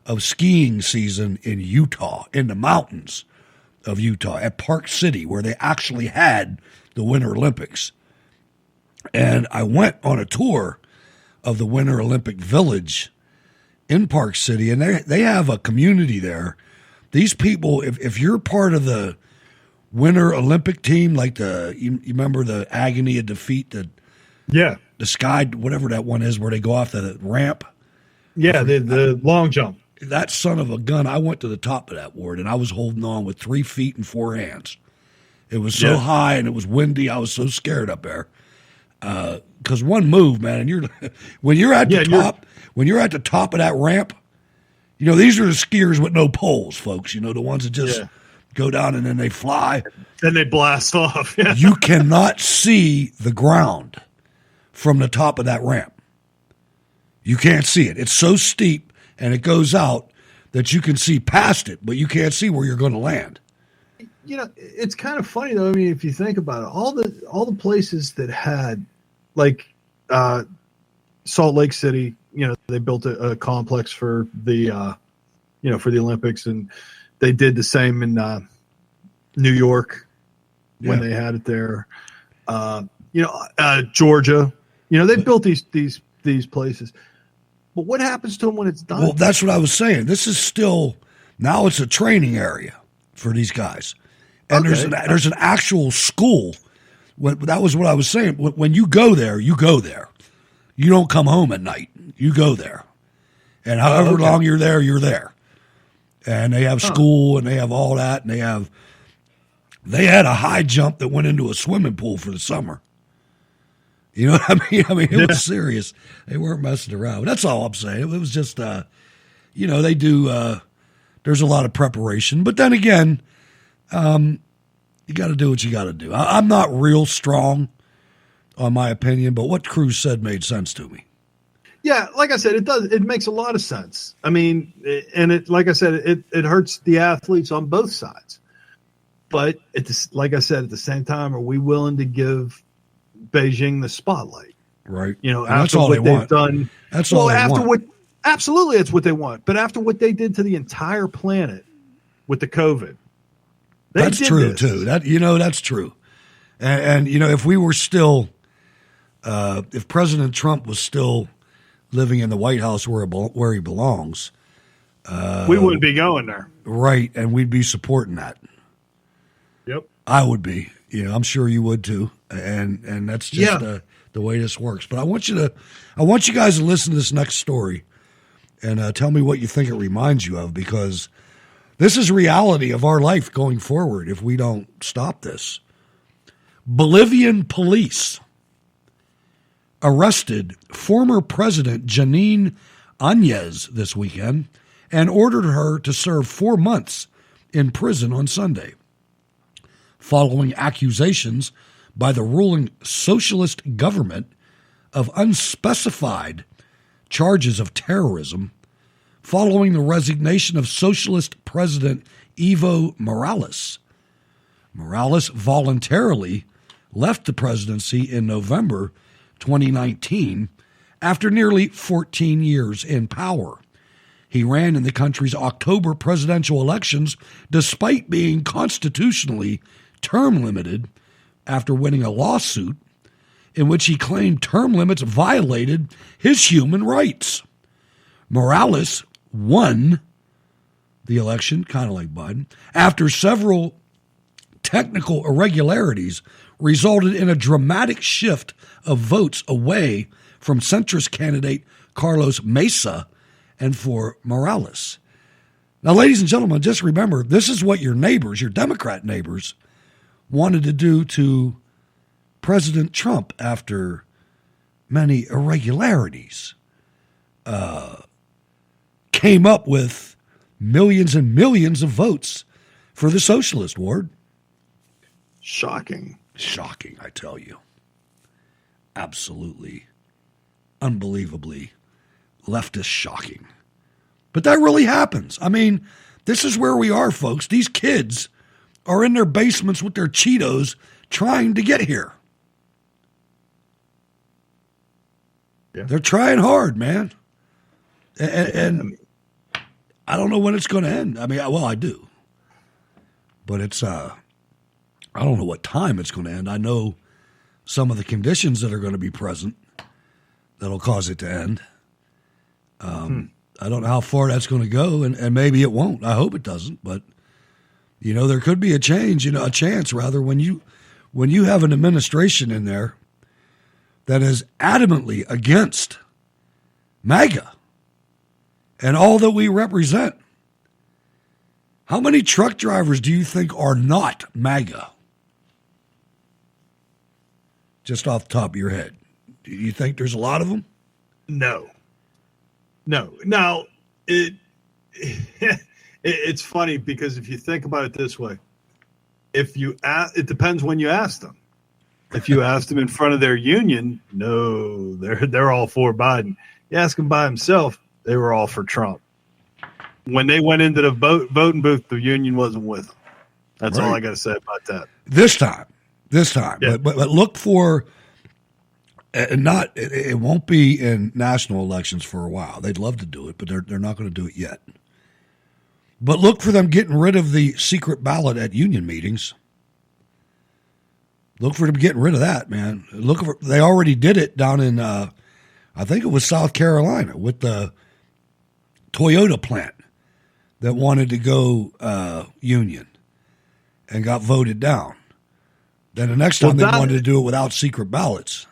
of skiing season in Utah, in the mountains of Utah, at Park City, where they actually had the Winter Olympics. And I went on a tour of the Winter Olympic Village in Park City, and they have a community there. These people, if you're part of the Winter Olympic team, like you remember the Agony of Defeat, the sky, whatever that one is, where they go off the ramp. Yeah, the long jump. That son of a gun, I went to the top of that ward, and I was holding on with 3 feet and 4 hands. It was so high, and it was windy. I was so scared up there. Because one move, man, and when you're at the top of that ramp, these are the skiers with no poles, folks. The ones that just go down and then they fly. Then they blast off. Yeah. You cannot see the ground from the top of that ramp. You can't see it. It's so steep and it goes out that you can see past it, but you can't see where you're going to land. It's kind of funny though. I mean, if you think about it, all the places that had, like, Salt Lake City, they built a complex for the, for the Olympics, and they did the same in New York when they had it there. Georgia, they built these places. But what happens to them when it's done? Well, that's what I was saying. This is still, now it's a training area for these guys. And there's an actual school. That was what I was saying. When you go there, you go there. You don't come home at night. You go there. And however long you're there, you're there. And they have school and they have all that. And they had a high jump that went into a swimming pool for the summer. You know what I mean? It was serious. They weren't messing around. That's all I'm saying. It was just, they do, there's a lot of preparation. But then again, you got to do what you got to do. I'm not real strong on my opinion, but what Cruz said made sense to me. Yeah, like I said, it does. It makes a lot of sense. I mean, and like I said, it hurts the athletes on both sides. But like I said, at the same time, are we willing to give Beijing the spotlight? Right. After what they've done. That's all they want. Absolutely, it's what they want. But after what they did to the entire planet with the COVID. That's true too. That's true. And if we were still, if President Trump was still living in the White House where he belongs, we wouldn't be going there, right? And we'd be supporting that. Yep, I would be. I'm sure you would too. And that's just the way this works. But I want you guys to listen to this next story and tell me what you think it reminds you of, because this is reality of our life going forward if we don't stop this. Bolivian police arrested former President Janine Áñez this weekend and ordered her to serve 4 months in prison on Sunday, following accusations by the ruling socialist government of unspecified charges of terrorism following the resignation of socialist President Evo Morales. Morales voluntarily left the presidency in November 2019 after nearly 14 years in power. He ran in the country's October presidential elections despite being constitutionally term limited after winning a lawsuit in which he claimed term limits violated his human rights. Morales won the election, kind of like Biden, after several technical irregularities resulted in a dramatic shift of votes away from centrist candidate Carlos Mesa and for Morales. Now, ladies and gentlemen, just remember, this is what your neighbors, your Democrat neighbors, wanted to do to President Trump after many irregularities. Came up with millions and millions of votes for the socialist, Ward. Shocking. Shocking, I tell you. Absolutely, unbelievably leftist shocking. But that really happens. I mean, this is where we are, folks. These kids are in their basements with their Cheetos trying to get here. Yeah. They're trying hard, man. And I don't know when it's going to end. I mean, well, I do. But it's, I don't know what time it's going to end. I know some of the conditions that are going to be present that'll cause it to end. I don't know how far that's going to go, and maybe it won't. I hope it doesn't. But, you know, there could be a chance, rather, when you have an administration in there that is adamantly against MAGA and all that we represent. How many truck drivers do you think are not MAGA? Just off the top of your head. Do you think there's a lot of them? No. Now, it's funny because if you think about it this way, it depends when you ask them. If you ask them in front of their union, no, they're all for Biden. You ask him by himself, they were all for Trump. When they went into the voting booth, the union wasn't with them. That's all I got to say about that. This time. Yeah. But look for, it won't be in national elections for a while. They'd love to do it, but they're not going to do it yet. But look for them getting rid of the secret ballot at union meetings. Look for them getting rid of that, man. They already did it down in, I think it was South Carolina with the Toyota plant that wanted to go union and got voted down. Then the next time they wanted to do it without secret ballots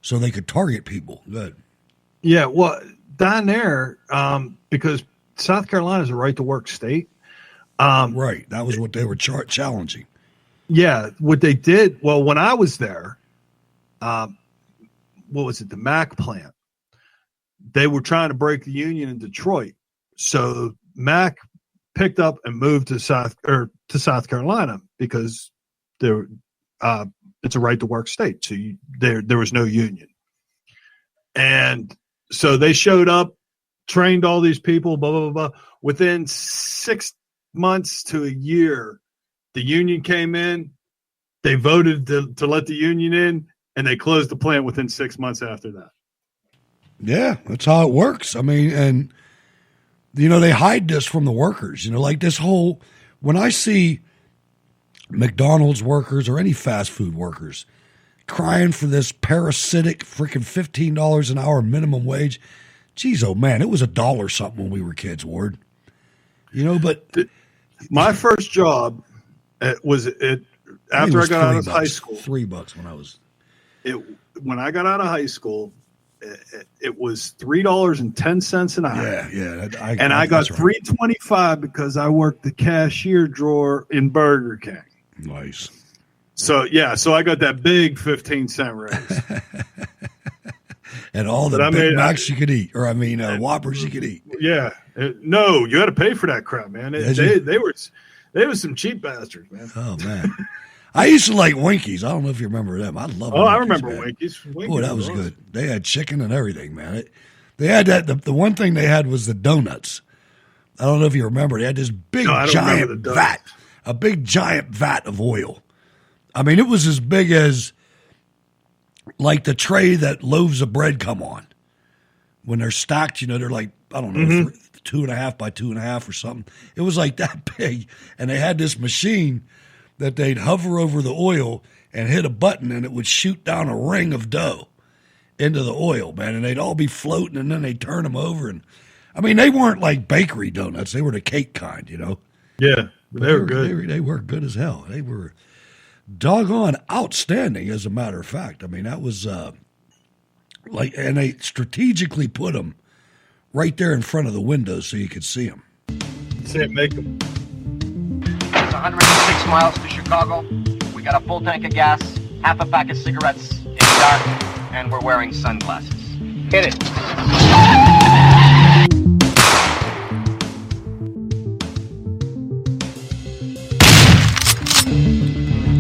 so they could target people. Good. Yeah, well, down there, because South Carolina is a right-to-work state. Right. That was what they were challenging. Yeah, what they did, well, when I was there, what was it, the Mac plant? They were trying to break the union in Detroit. So Mac picked up and moved to South Carolina because it's a right to work state. So there was no union. And so they showed up, trained all these people, blah, blah, blah, blah. Within 6 months to a year, the union came in, they voted to let the union in, and they closed the plant within 6 months after that. Yeah, that's how it works. I mean, and, you know, they hide this from the workers. You know, like this whole, when I see McDonald's workers or any fast food workers crying for this parasitic freaking $15 an hour minimum wage, geez, oh man, it was $1 something when we were kids, Ward. You know, but my first job was after I got out of high school. $3 when I was. When I got out of high school, it was $3.10 an hour. Yeah. I got $3.25 because I worked the cashier drawer in Burger King. Nice. So I got that big 15-cent raise. And all the Big Macs you could eat, or Whoppers you could eat. Yeah. No, you had to pay for that crap, man. They were some cheap bastards, man. Oh man. I used to like Winkies. I don't know if you remember them. I love. Winkies, I remember man. Winkies. Oh, that was good. They had chicken and everything, man. They had that. The one thing they had was the donuts. I don't know if you remember. They had this big giant vat, a big giant vat of oil. I mean, it was as big as like the tray that loaves of bread come on. When they're stacked, you know, they're like, I don't know, 2.5 by 2.5 or something. It was like that big. And they had this machine that they'd hover over the oil and hit a button and it would shoot down a ring of dough into the oil, man. And they'd all be floating and then they'd turn them over. And I mean, they weren't like bakery donuts. They were the cake kind, you know? Yeah, they were good. They were good as hell. They were doggone outstanding, as a matter of fact. I mean, that was And they strategically put them right there in front of the windows so you could see them. See it make them. It's 106 miles to Chicago. We got a full tank of gas, half a pack of cigarettes. It's dark, and we're wearing sunglasses. Hit it.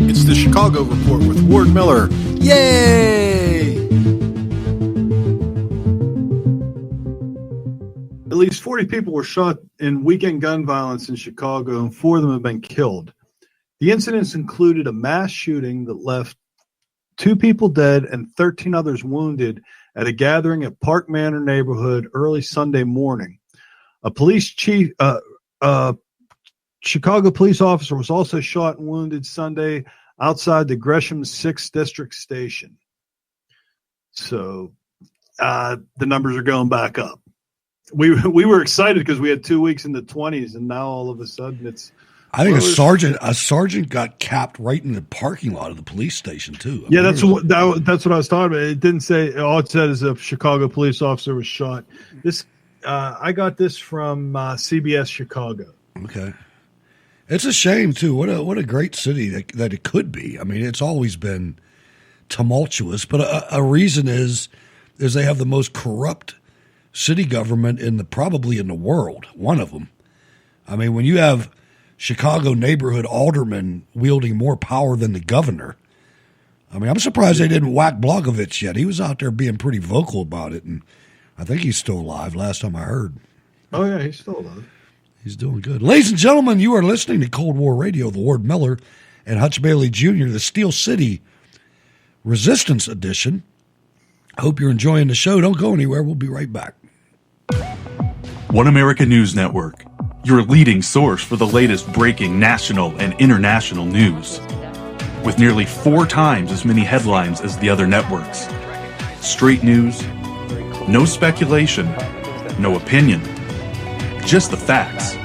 It's the Chicago Report with Ward Miller. Yay! At least 40 people were shot in weekend gun violence in Chicago, and 4 of them have been killed. The incidents included a mass shooting that left 2 people dead and 13 others wounded at a gathering at Park Manor neighborhood early Sunday morning. A police chief, Chicago police officer was also shot and wounded Sunday outside the Gresham 6th District Station. So the numbers are going back up. We were excited because we had 2 weeks in the 20s, and now all of a sudden it's. I think a sergeant got capped right in the parking lot of the police station too. That's what I was talking about. It didn't say. All it said is a Chicago police officer was shot. This I got this from CBS Chicago. Okay, it's a shame too. What a great city that it could be. I mean, it's always been tumultuous, but a reason is they have the most corrupt city government probably in the world. One of them. I mean, when you have Chicago neighborhood aldermen wielding more power than the governor. I mean, I'm surprised they didn't whack Blagojevich yet. He was out there being pretty vocal about it, and I think he's still alive last time I heard. Oh, yeah, he's still alive. He's doing good. Ladies and gentlemen, you are listening to Cold War Radio, the Ward Miller and Hutch Bailey Jr., the Steel City Resistance Edition. I hope you're enjoying the show. Don't go anywhere. We'll be right back. One America News Network, your leading source for the latest breaking national and international news. With nearly 4 times as many headlines as the other networks. Straight news, no speculation, no opinion, just the facts.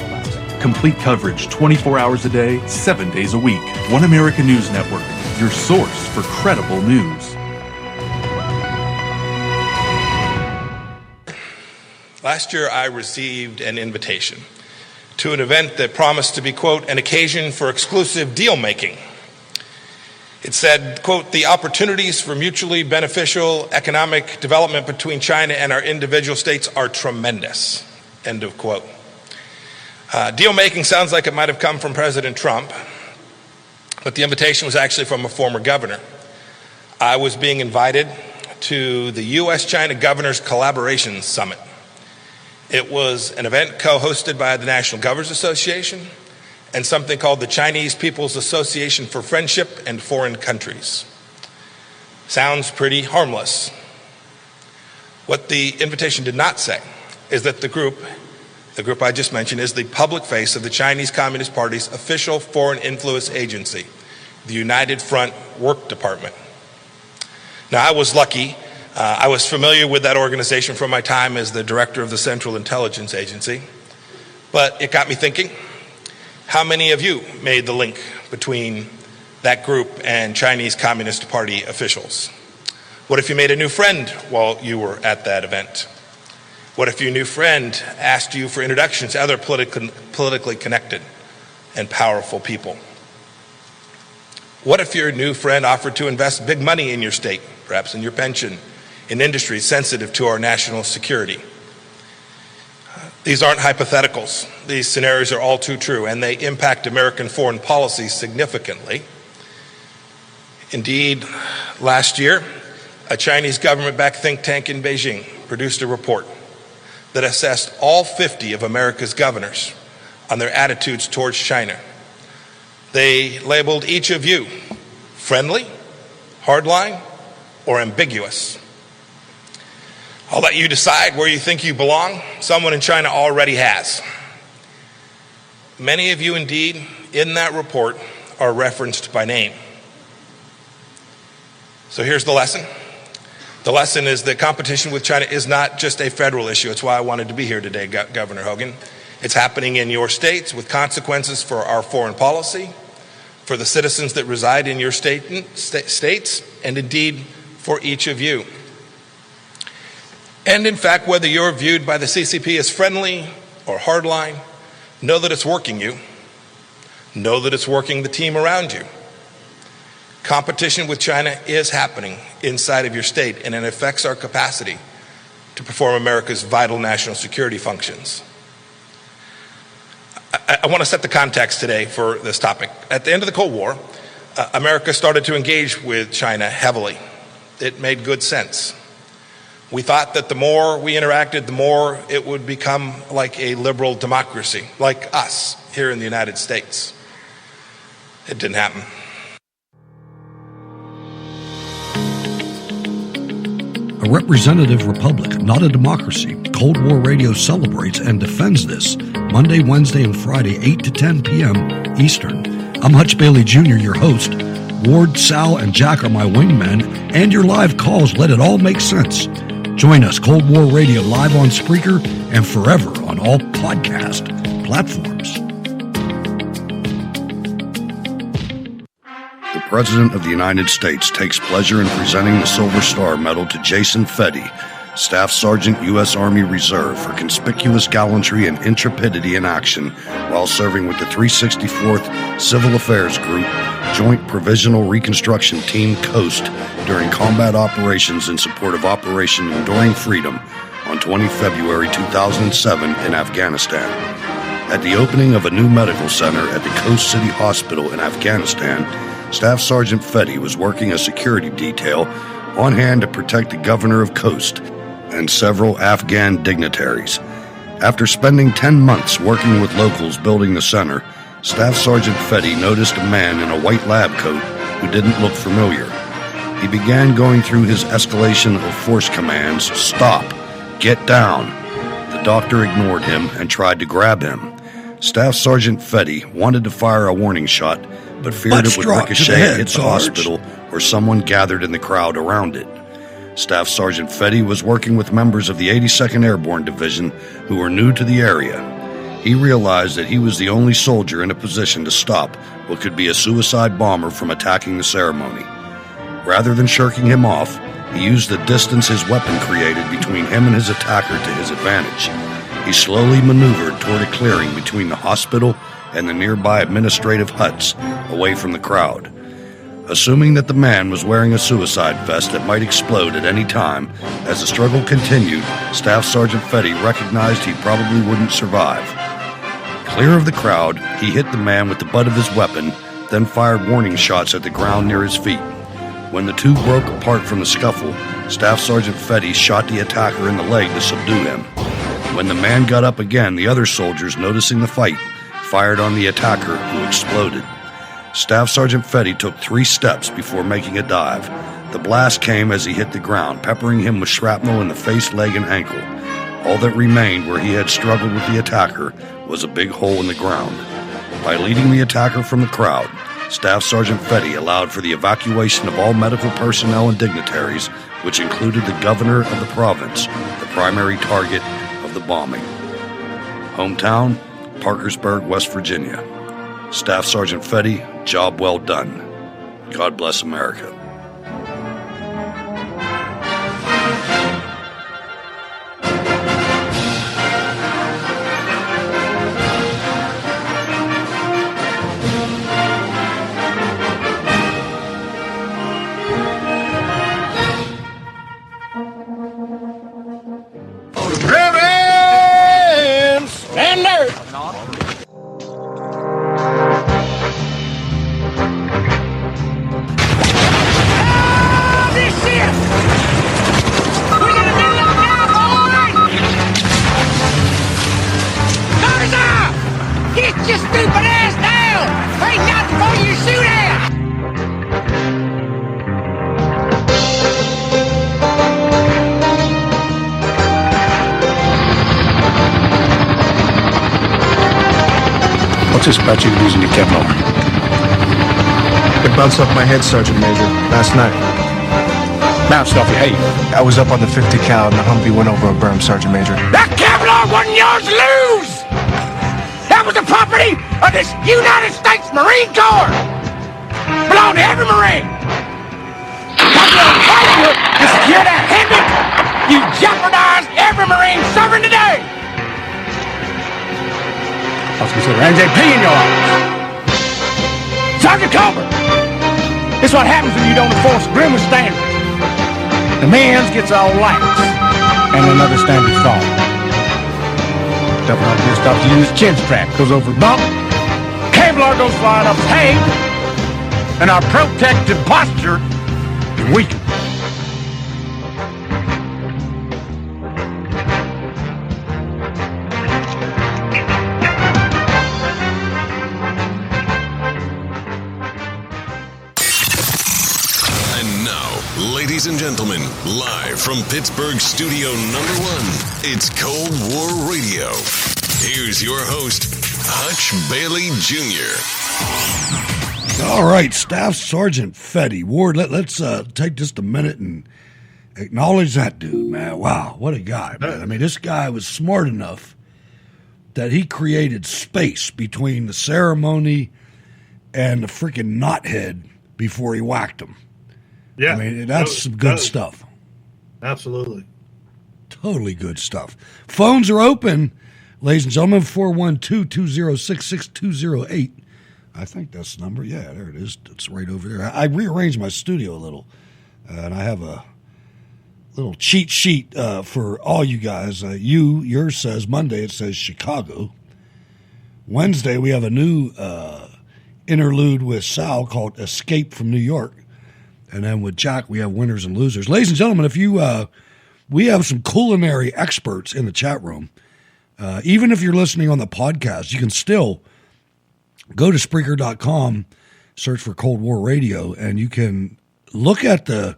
Complete coverage 24 hours a day, 7 days a week. One America News Network, your source for credible news. Last year, I received an invitation to an event that promised to be, quote, an occasion for exclusive deal-making. It said, quote, the opportunities for mutually beneficial economic development between China and our individual states are tremendous, end of quote. Deal-making sounds like it might have come from President Trump, but the invitation was actually from a former governor. I was being invited to the U.S.-China Governors Collaboration Summit. It was an event co-hosted by the National Governors Association and something called the Chinese People's Association for Friendship and Foreign Countries. Sounds pretty harmless. What the invitation did not say is that the group I just mentioned, is the public face of the Chinese Communist Party's official foreign influence agency, the United Front Work Department. Now, I was lucky. I was familiar with that organization from my time as the director of the Central Intelligence Agency, but it got me thinking, how many of you made the link between that group and Chinese Communist Party officials? What if you made a new friend while you were at that event? What if your new friend asked you for introductions to other politically connected and powerful people? What if your new friend offered to invest big money in your state, perhaps in your pension, in industries sensitive to our national security? These aren't hypotheticals. These scenarios are all too true, and they impact American foreign policy significantly. Indeed, last year, a Chinese government-backed think tank in Beijing produced a report that assessed all 50 of America's governors on their attitudes towards China. They labeled each of you friendly, hardline, or ambiguous. I'll let you decide where you think you belong. Someone in China already has. Many of you, indeed, in that report are referenced by name. So here's the lesson. The lesson is that competition with China is not just a federal issue. It's why I wanted to be here today, Governor Hogan. It's happening in your states with consequences for our foreign policy, for the citizens that reside in your states, and indeed for each of you. And in fact, whether you're viewed by the CCP as friendly or hardline, know that it's working you. Know that it's working the team around you. Competition with China is happening inside of your state, and it affects our capacity to perform America's vital national security functions. I want to set the context today for this topic. At the end of the Cold War, America started to engage with China heavily. It made good sense. We thought that the more we interacted, the more it would become like a liberal democracy, like us here in the United States. It didn't happen. A representative republic, not a democracy. Cold War Radio celebrates and defends this Monday, Wednesday, and Friday, 8 to 10 p.m. Eastern. I'm Hutch Bailey Jr., your host. Ward, Sal, and Jack are my wingmen, and your live calls let it all make sense. Join us, Cold War Radio, live on Spreaker and forever on all podcast platforms. The President of the United States takes pleasure in presenting the Silver Star Medal to Jason Fetty, Staff Sergeant, U.S. Army Reserve, for conspicuous gallantry and intrepidity in action while serving with the 364th Civil Affairs Group, Joint Provisional Reconstruction Team Coast during combat operations in support of Operation Enduring Freedom on 20 February 2007 in Afghanistan. At the opening of a new medical center at the Coast City Hospital in Afghanistan, Staff Sergeant Fetty was working a security detail on hand to protect the governor of Coast and several Afghan dignitaries. After spending 10 months working with locals building the center, Staff Sergeant Fetty noticed a man in a white lab coat who didn't look familiar. He began going through his escalation of force commands. Stop! Get down! The doctor ignored him and tried to grab him. Staff Sergeant Fetty wanted to fire a warning shot, but feared it would ricochet and hit the hospital or someone gathered in the crowd around it. Staff Sergeant Fetty was working with members of the 82nd Airborne Division who were new to the area. He realized that he was the only soldier in a position to stop what could be a suicide bomber from attacking the ceremony. Rather than shirking him off, he used the distance his weapon created between him and his attacker to his advantage. He slowly maneuvered toward a clearing between the hospital and the nearby administrative huts, away from the crowd. Assuming that the man was wearing a suicide vest that might explode at any time, as the struggle continued, Staff Sergeant Fetty recognized he probably wouldn't survive. Clear of the crowd, he hit the man with the butt of his weapon, then fired warning shots at the ground near his feet. When the two broke apart from the scuffle, Staff Sergeant Fetty shot the attacker in the leg to subdue him. When the man got up again, the other soldiers, noticing the fight, fired on the attacker, who exploded. Staff Sergeant Fetty took 3 steps before making a dive. The blast came as he hit the ground, peppering him with shrapnel in the face, leg, and ankle. All that remained where he had struggled with the attacker was a big hole in the ground. By leading the attacker from the crowd, Staff Sergeant Fetty allowed for the evacuation of all medical personnel and dignitaries, which included the governor of the province, the primary target of the bombing. Hometown, Parkersburg, West Virginia. Staff Sergeant Fetty, job well done. God bless America. What's this about you using your Kevlar? It bounced off my head, Sergeant Major, last night. Bounced off your head? I was up on the 50 cal and the Humvee went over a berm, Sergeant Major. That Kevlar wasn't yours to lose! That was the property of this United States Marine Corps! Belonged to every Marine! Got to fight you to secure that Hendrick! You jeopardized every Marine serving today. Let's consider NJP in your office. Sergeant Culver, this is what happens when you don't enforce grimmer standards. The man's gets all lax, and another standard falls. Double up here stops to use chin strap, goes over the bump, Kevlar goes flying up his hay, and our protective posture is weakened. Ladies and gentlemen, live from Pittsburgh Studio Number 1, it's Cold War Radio. Here's your host, Hutch Bailey Jr. All right, Staff Sergeant Fetty. Ward, let's take just a minute and acknowledge that dude, man. Wow, what a guy, man. I mean, this guy was smart enough that he created space between the ceremony and the freaking knothead before he whacked him. Yeah, I mean, that's some good stuff. Absolutely. Totally good stuff. Phones are open, ladies and gentlemen, 412-206-6208. I think that's the number. Yeah, there it is. It's right over there. I rearranged my studio a little, and I have a little cheat sheet for all you guys. Yours says Monday, it says Chicago. Wednesday, we have a new interlude with Sal called Escape from New York. And then with Jack, we have winners and losers. Ladies and gentlemen, if you, we have some culinary experts in the chat room. Even if you're listening on the podcast, you can still go to Spreaker.com, search for Cold War Radio, and you can look at the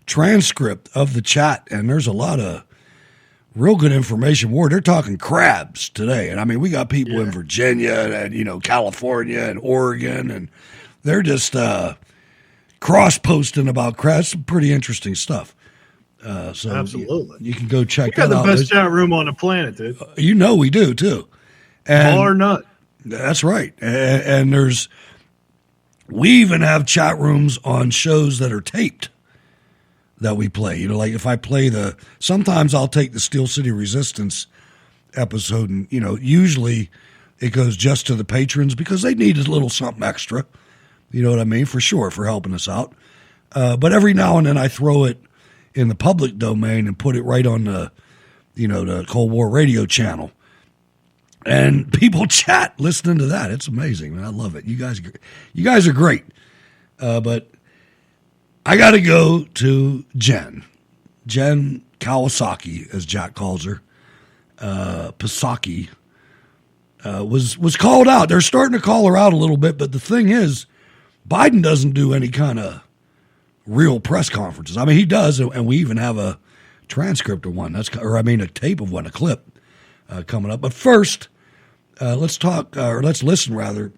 transcript of the chat. And there's a lot of real good information. Ward, they're talking crabs today. And I mean, we got people in Virginia and, California and Oregon, and they're just, cross-posting about crabs. Some pretty interesting stuff. So absolutely. You can go check that out. We got the best chat room on the planet, dude. We do, too. And Bar nut. That's right. And we even have chat rooms on shows that are taped that we play. Like if I play sometimes I'll take the Steel City Resistance episode and, usually it goes just to the patrons because they need a little something extra. You know what I mean? For sure, for helping us out. But every now and then I throw it in the public domain and put it right on the Cold War Radio channel. And people chat listening to that. It's amazing, man. I love it. You guys are great. But I got to go to Jen Kawasaki, as Jack calls her. Psaki was called out. They're starting to call her out a little bit, but the thing is, Biden doesn't do any kind of real press conferences. I mean, he does, and we even have a transcript of one. A tape of one, a clip coming up. But first, let's listen rather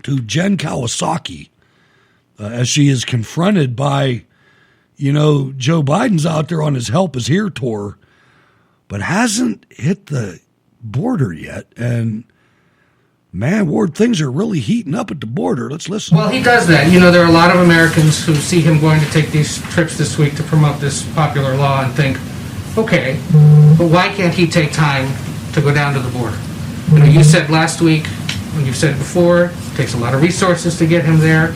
to Jen Kawasaki as she is confronted by, Joe Biden's out there on his Help Is Here tour, but hasn't hit the border yet, and. Man, Ward, things are really heating up at the border. Let's listen. Well, he does that. There are a lot of Americans who see him going to take these trips this week to promote this popular law and think, okay, but why can't he take time to go down to the border? You said last week, and you've said before, it takes a lot of resources to get him there.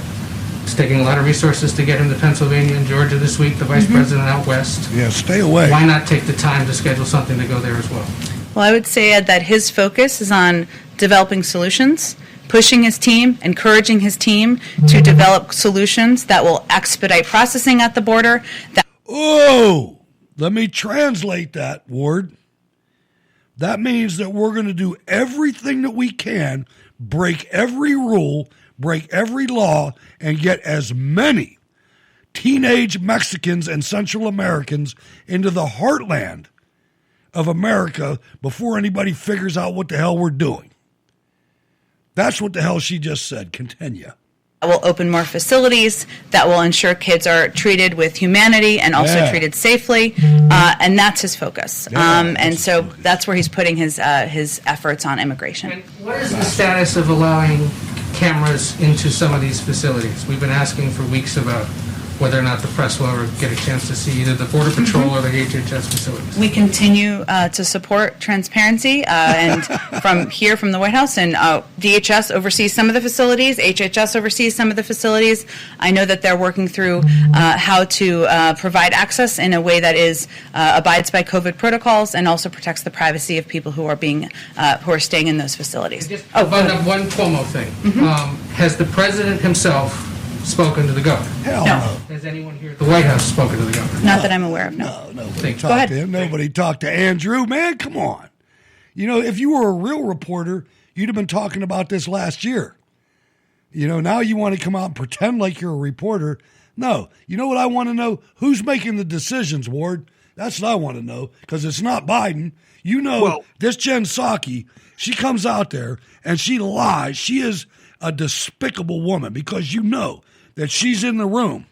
It's taking a lot of resources to get him to Pennsylvania and Georgia this week, the vice president out west. Yeah, stay away. Why not take the time to schedule something to go there as well? Well, I would say, Ed, that his focus is on developing solutions, pushing his team, encouraging his team to develop solutions that will expedite processing at the border. Let me translate that, Ward. That means that we're going to do everything that we can, break every rule, break every law, and get as many teenage Mexicans and Central Americans into the heartland of America before anybody figures out what the hell we're doing. That's what the hell she just said. Continue. Will open more facilities that will ensure kids are treated with humanity and also treated safely, and that's his focus. That's where he's putting his efforts on immigration. And what is the status of allowing cameras into some of these facilities? We've been asking for weeks about whether or not the press will ever get a chance to see either the Border Patrol or the HHS facilities. We continue to support transparency, and from the White House, and DHS oversees some of the facilities, HHS oversees some of the facilities. I know that they're working through how to provide access in a way that is abides by COVID protocols and also protects the privacy of people who are who are staying in those facilities. One Cuomo thing. Has the president himself spoken to the governor? Hell no. Has anyone here at the White House spoken to the governor? Not that I'm aware of, no. Nobody talked to him. Nobody talked to Andrew. Man, come on. You know, if you were a real reporter, you'd have been talking about this last year. You know, now you want to come out and pretend like you're a reporter. No. You know what I want to know? Who's making the decisions, Ward? That's what I want to know, because it's not Biden. You know, this Jen Psaki, she comes out there and she lies. She is a despicable woman, because you know that she's in the room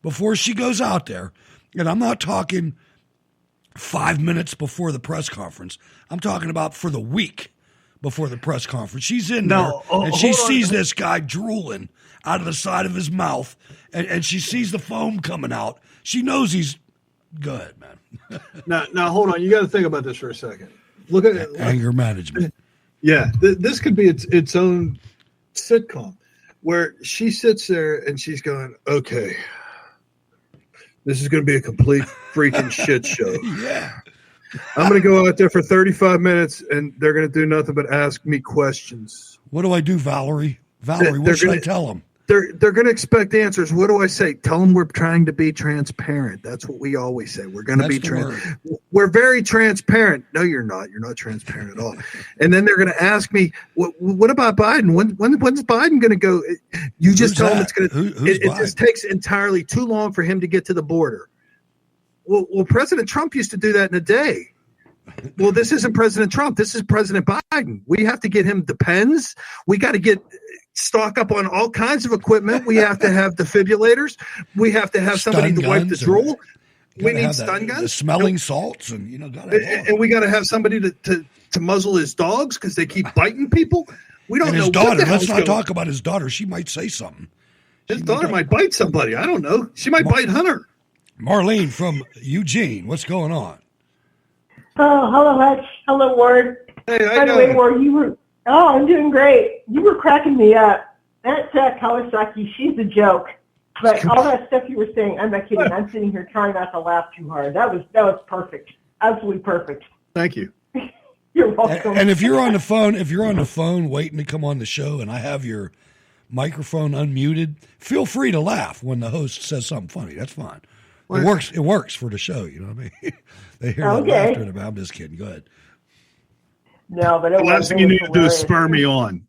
before she goes out there. And I'm not talking 5 minutes before the press conference. I'm talking about for the week before the press conference. She's in there, and she sees this guy drooling out of the side of his mouth, and she sees the foam coming out. She knows he's good, man. Now, hold on. You got to think about this for a second. Look at anger management. Yeah, this could be its own sitcom, where she sits there and she's going, okay, this is going to be a complete freaking shit show. Yeah. I'm going to go out there for 35 minutes and they're going to do nothing but ask me questions. What do I do, Valerie? What should I tell them? They're going to expect answers. What do I say? Tell them we're trying to be transparent. That's what we always say. We're going to be transparent. We're very transparent. No, you're not. You're not transparent at all. And then they're going to ask me, what about Biden? When's Biden going to go? You just tell them it's going to. It just takes entirely too long for him to get to the border. Well, President Trump used to do that in a day. Well, this isn't President Trump. This is President Biden. We have to get him depends. We got to stock up on all kinds of equipment. We have to have defibrillators. We have to have somebody to wipe the drool. We need stun guns. The smelling salts, and and we got to have somebody to muzzle his dogs because they keep biting people. We don't know. His daughter. Let's not talk about his daughter. She might say something. His daughter might bite somebody. I don't know. She might bite Hunter. Marlene from Eugene. What's going on? Oh, hello, Hutch. Hello, Ward. Hey, by the way, Ward, you were. Oh, I'm doing great. You were cracking me up. That Kawasaki, she's a joke. But all that stuff you were saying, I'm not kidding. I'm sitting here trying not to laugh too hard. That was perfect. Absolutely perfect. Thank you. You're welcome. And if you're on the phone waiting to come on the show, and I have your microphone unmuted, feel free to laugh when the host says something funny. That's fine. It works for the show. You know what I mean? They hear the laughter in the back. I'm just kidding. Go ahead. No, but the last thing you need to do is spur me on.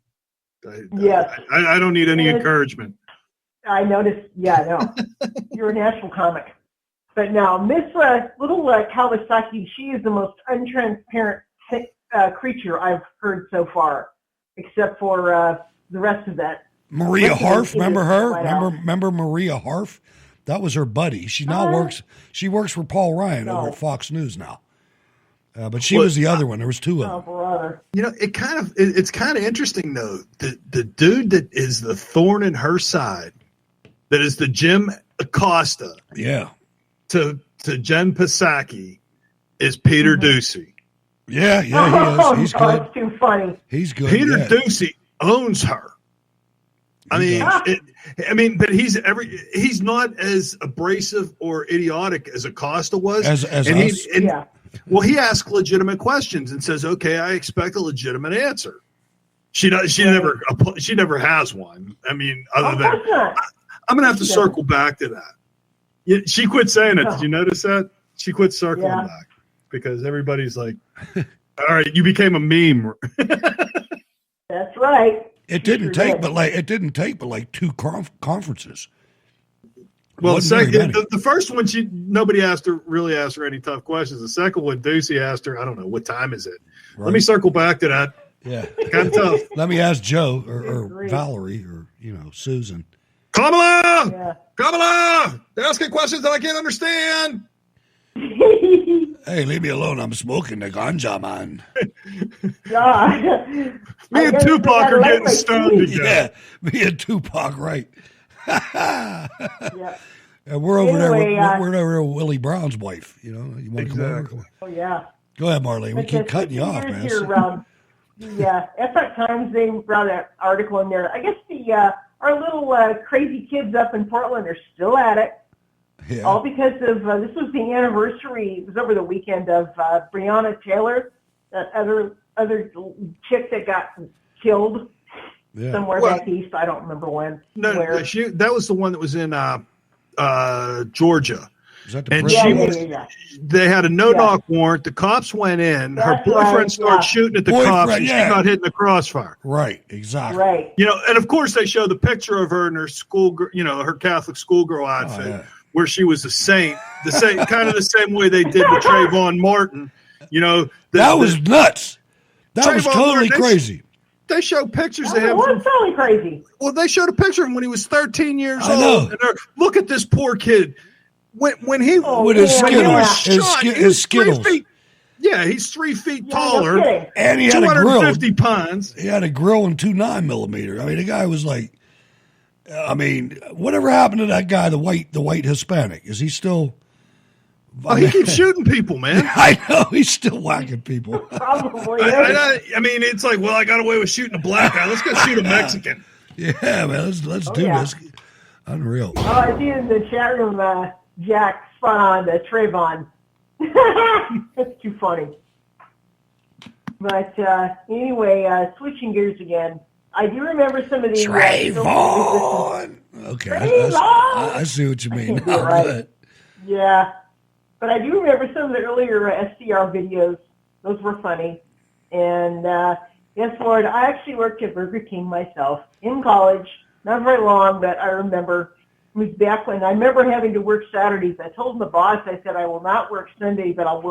Yes. I don't need any encouragement. I noticed. Yeah, no. You're a national comic. But now, Miss little Kawasaki, she is the most untransparent creature I've heard so far, except for the rest of that. Maria Harf, remember her? Remember Maria Harf? That was her buddy. She now works for Paul Ryan over at Fox News now. But she was the other one. There was two of them. You know, it's kind of interesting though. The dude that is the thorn in her side, that is the Jim Acosta. Yeah. To Jen Psaki is Peter Ducey. Yeah, he is. He's good. It's too funny. He's good. Peter Ducey owns her. I mean, but he's not as abrasive or idiotic as Acosta was. As us. Well, he asks legitimate questions and says, "Okay, I expect a legitimate answer." She never has one. I mean, other than I'm gonna have to circle back to that. Yeah, she quit saying it. Did you notice that? She quit circling back because everybody's like, "All right, you became a meme." That's right. It didn't take but like two conferences. Well, the first one, nobody really asked her any tough questions. The second one, Ducey asked her, I don't know, what time is it? Right. Let me circle back to that. Yeah. Kind of tough. Let me ask Joe or Valerie or, Susan. Kamala! Yeah. Kamala! They're asking questions that I can't understand. Hey, leave me alone. I'm smoking the ganja, man. Me and Tupac are getting stoned again. Yeah, me and Tupac, right. And we're over there. Anyway, We're over there with Willie Brown's wife. You know, you want to come over? Oh yeah. Go ahead, Marlene. We keep cutting you off, man. Here, the Epoch Times, they brought an article in there. I guess our little crazy kids up in Portland are still at it. Yeah. All because of this was the anniversary. It was over the weekend of Breonna Taylor, that other chick that got killed somewhere back east. I don't remember when. No, that was the one that was in Georgia. Is that the and they had a no-knock warrant. The cops went in. Her boyfriend started shooting at the cops, and she got hit in the crossfire. Right, exactly. Right. You know, and of course they show the picture of her in her school, you know, her Catholic schoolgirl outfit, where she was a saint, the same kind of the same way they did with Trayvon Martin. You know, that was nuts. That was totally crazy. They show pictures of him. What's totally crazy? Well, they showed a picture of him when he was 13 years old. And look at this poor kid. When he with his Skittles, his Skittles. He's 3 feet taller, and he had a grill. 250 pounds. He had a grill and 2 9mm. I mean, the guy was like, I mean, whatever happened to that guy, the white Hispanic? Is he still? He keeps shooting people, man. I know he's still whacking people. Probably. I mean, it's like, well, I got away with shooting a black guy. Let's go shoot a Mexican. Yeah, man. Let's do this. Unreal. Oh, I see in the chat room. Jack spot on the Trayvon. That's too funny. But anyway, switching gears again. I do remember some of the Trayvon. Okay, I see what you mean. Right. Yeah, but I do remember some of the earlier SDR videos. Those were funny. And yes, Lord, I actually worked at Burger King myself in college. Not very long, but I remember. It was back when I remember having to work Saturdays. I told the boss, I said, I will not work Sunday, but I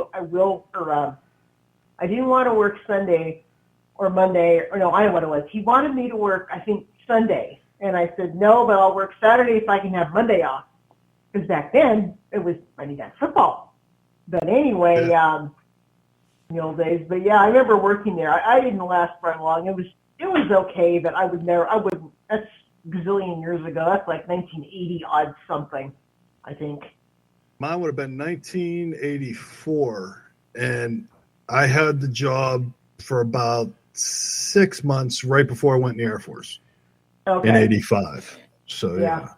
didn't want to work Sunday or Monday, or no, I don't know what it was. He wanted me to work, I think, Sunday. And I said, no, but I'll work Saturday if I can have Monday off. Because back then, it was Monday Night Football. But anyway, in the old days. But yeah, I remember working there. I didn't last very long. It was okay, but I wouldn't, that's gazillion years ago. That's like 1980 odd something, I think. Mine would have been 1984, and I had the job for about 6 months right before I went in the Air Force in 85. So yeah.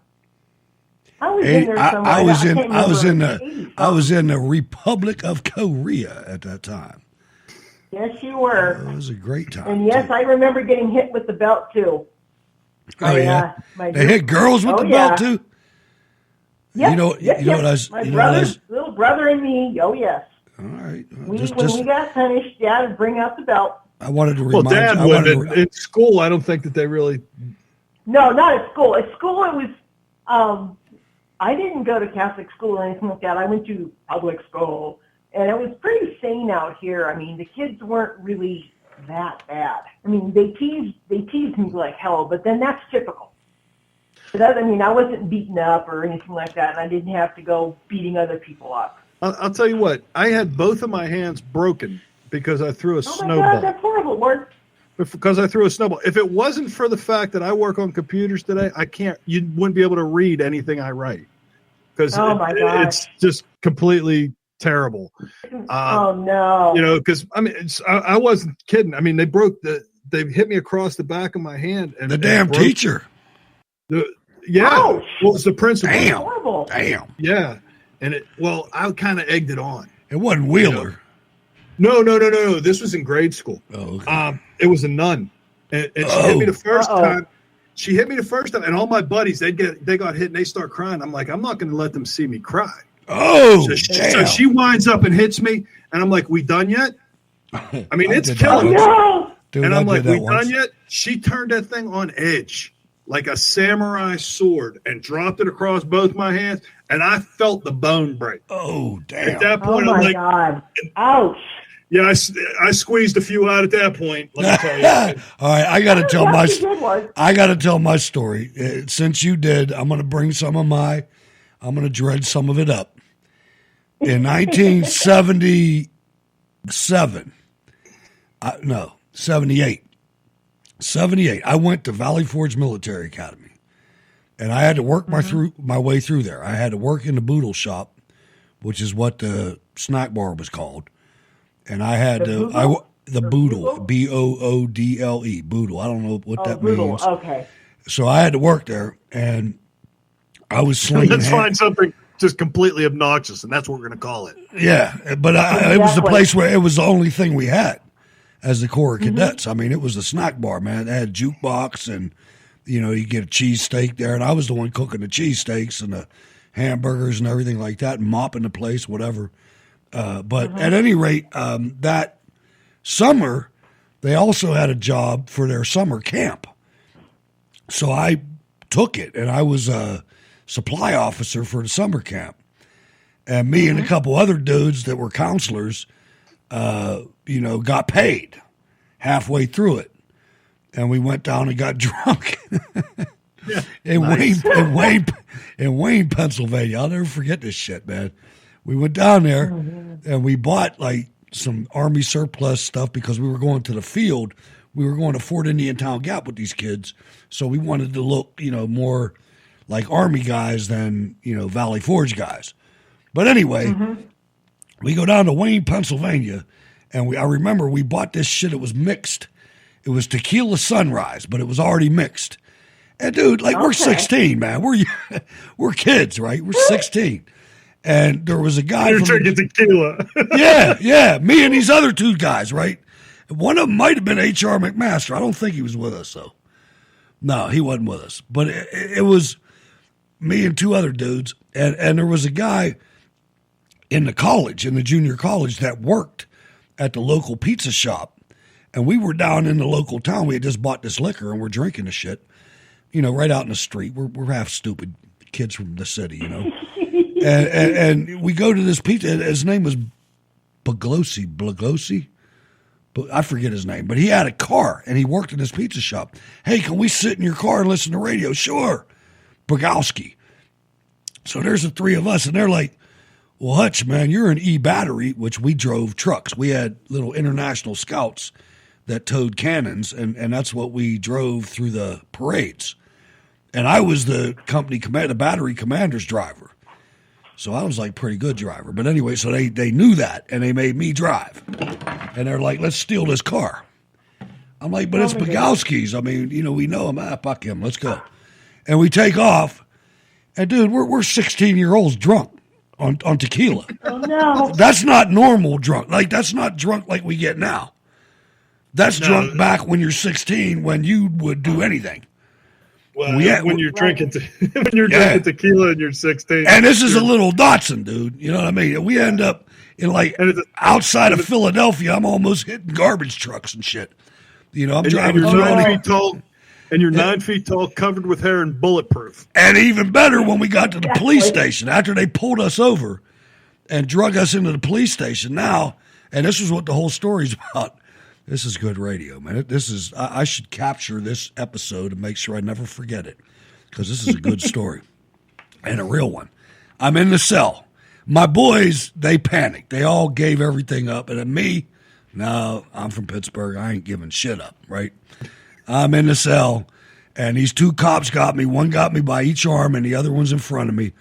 I was in there somewhere. I was in the Republic of Korea at that time. Yes, you were. It was a great time. And yes, I remember getting hit with the belt too. They hit girls with the belt too. Yes, you know what I was. My little brother and me. Oh yes. All right. When we got finished, Dad would bring out the belt. I wanted to remind. Well, Dad would. In school, I don't think that they really. No, not at school. At school, it was. I didn't go to Catholic school or anything like that. I went to public school, and it was pretty sane out here. I mean, the kids weren't really that bad. I mean, they teased me like hell, but then that's typical. But I mean, I wasn't beaten up or anything like that, and I didn't have to go beating other people up. I'll tell you what, I had both of my hands broken because I threw a snowball. Oh my God, that's horrible, Lord. Because I threw a snowball. If it wasn't for the fact that I work on computers today, you wouldn't be able to read anything I write. Because it's just completely terrible. Oh no! You know, because I mean, I wasn't kidding. I mean, they hit me across the back of my hand, and the damn teacher. What was the principal? Damn. Yeah, and I kind of egged it on. It wasn't Wheeler. No. This was in grade school. Oh, okay. It was a nun, and she hit me the first time. She hit me the first time, and all my buddies they got hit and they start crying. I'm like, I'm not going to let them see me cry. Oh, so she winds up and hits me, and I'm like, we done yet? I mean, it's killing me. And I'm like, we done yet? She turned that thing on edge like a samurai sword and dropped it across both my hands, and I felt the bone break. Oh, damn. At that point, I'm like, God. Ouch. Yeah, I squeezed a few out at that point. Let me tell you. All right, I got to tell my story. Since you did, I'm going to dredge some of it up. In 1977, 78, I went to Valley Forge Military Academy. And I had to work my way through there. I had to work in the boodle shop, which is what the snack bar was called. And I had the boodle, Boodle, boodle. I don't know what that means. Okay. So I had to work there, and I was slinging. Let's find something just completely obnoxious, and that's what we're going to call it. Yeah, but it was the place where it was the only thing we had as the Corps of Cadets. I mean, it was a snack bar, man. It had a jukebox, and you get a cheesesteak there, and I was the one cooking the cheesesteaks and the hamburgers and everything like that, and mopping the place, whatever. But at any rate, that summer, they also had a job for their summer camp. So I took it, and I was a supply officer for the summer camp. And me and a couple other dudes that were counselors, got paid halfway through it. And we went down and got drunk in Wayne, Pennsylvania. I'll never forget this shit, man. We went down there and we bought like some Army surplus stuff because we were going to the field. We were going to Fort Indian Town Gap with these kids. So we wanted to look, more like Army guys than, Valley Forge guys. But anyway, we go down to Wayne, Pennsylvania, and I remember we bought this shit. It was mixed. It was tequila sunrise, but it was already mixed. And dude, we're 16, man. We're kids, right? We're 16. And there was a guy. You're drinking tequila. yeah. Me and these other two guys, right? One of them might have been H.R. McMaster. I don't think he was with us, though. No, he wasn't with us. But it was me and two other dudes. And there was a guy in the junior college, that worked at the local pizza shop. And we were down in the local town. We had just bought this liquor, and we're drinking the shit, right out in the street. We're half stupid kids from the city, and we go to this pizza. His name was Blagossi. But I forget his name. But he had a car, and he worked in this pizza shop. Hey, can we sit in your car and listen to radio? Sure. Blagowski. So there's the three of us, and they're like, well, Hutch, man, you're an E-Battery, which we drove trucks. We had little International Scouts that towed cannons, and that's what we drove through the parades. And I was the the battery commander's driver. So I was like pretty good driver. But anyway, so they knew that, and they made me drive. And they're like, let's steal this car. I'm like, but it's Bogowski's. I mean, we know him. Fuck him. Let's go. And we take off. And, dude, we're 16-year-olds drunk on tequila. Oh, no. That's not normal drunk. That's not drunk like we get now. That's drunk back when you're 16 when you would do anything. Well, when you're drinking drinking tequila and you're 16. And this is a little Datsun, dude. You know what I mean? We end up in outside of Philadelphia. I'm almost hitting garbage trucks and shit. I'm driving. And you're 9 feet tall. And you're 9 feet tall, covered with hair and bulletproof. And even better when we got to the police station after they pulled us over and drug us into the police station. Now, and this is what the whole story's about. This is good radio, man. I should capture this episode and make sure I never forget it because this is a good story and a real one. I'm in the cell. My boys, they panicked. They all gave everything up. And then me, no, I'm from Pittsburgh. I ain't giving shit up, right? I'm in the cell, and these two cops got me. One got me by each arm, and the other one's in front of me.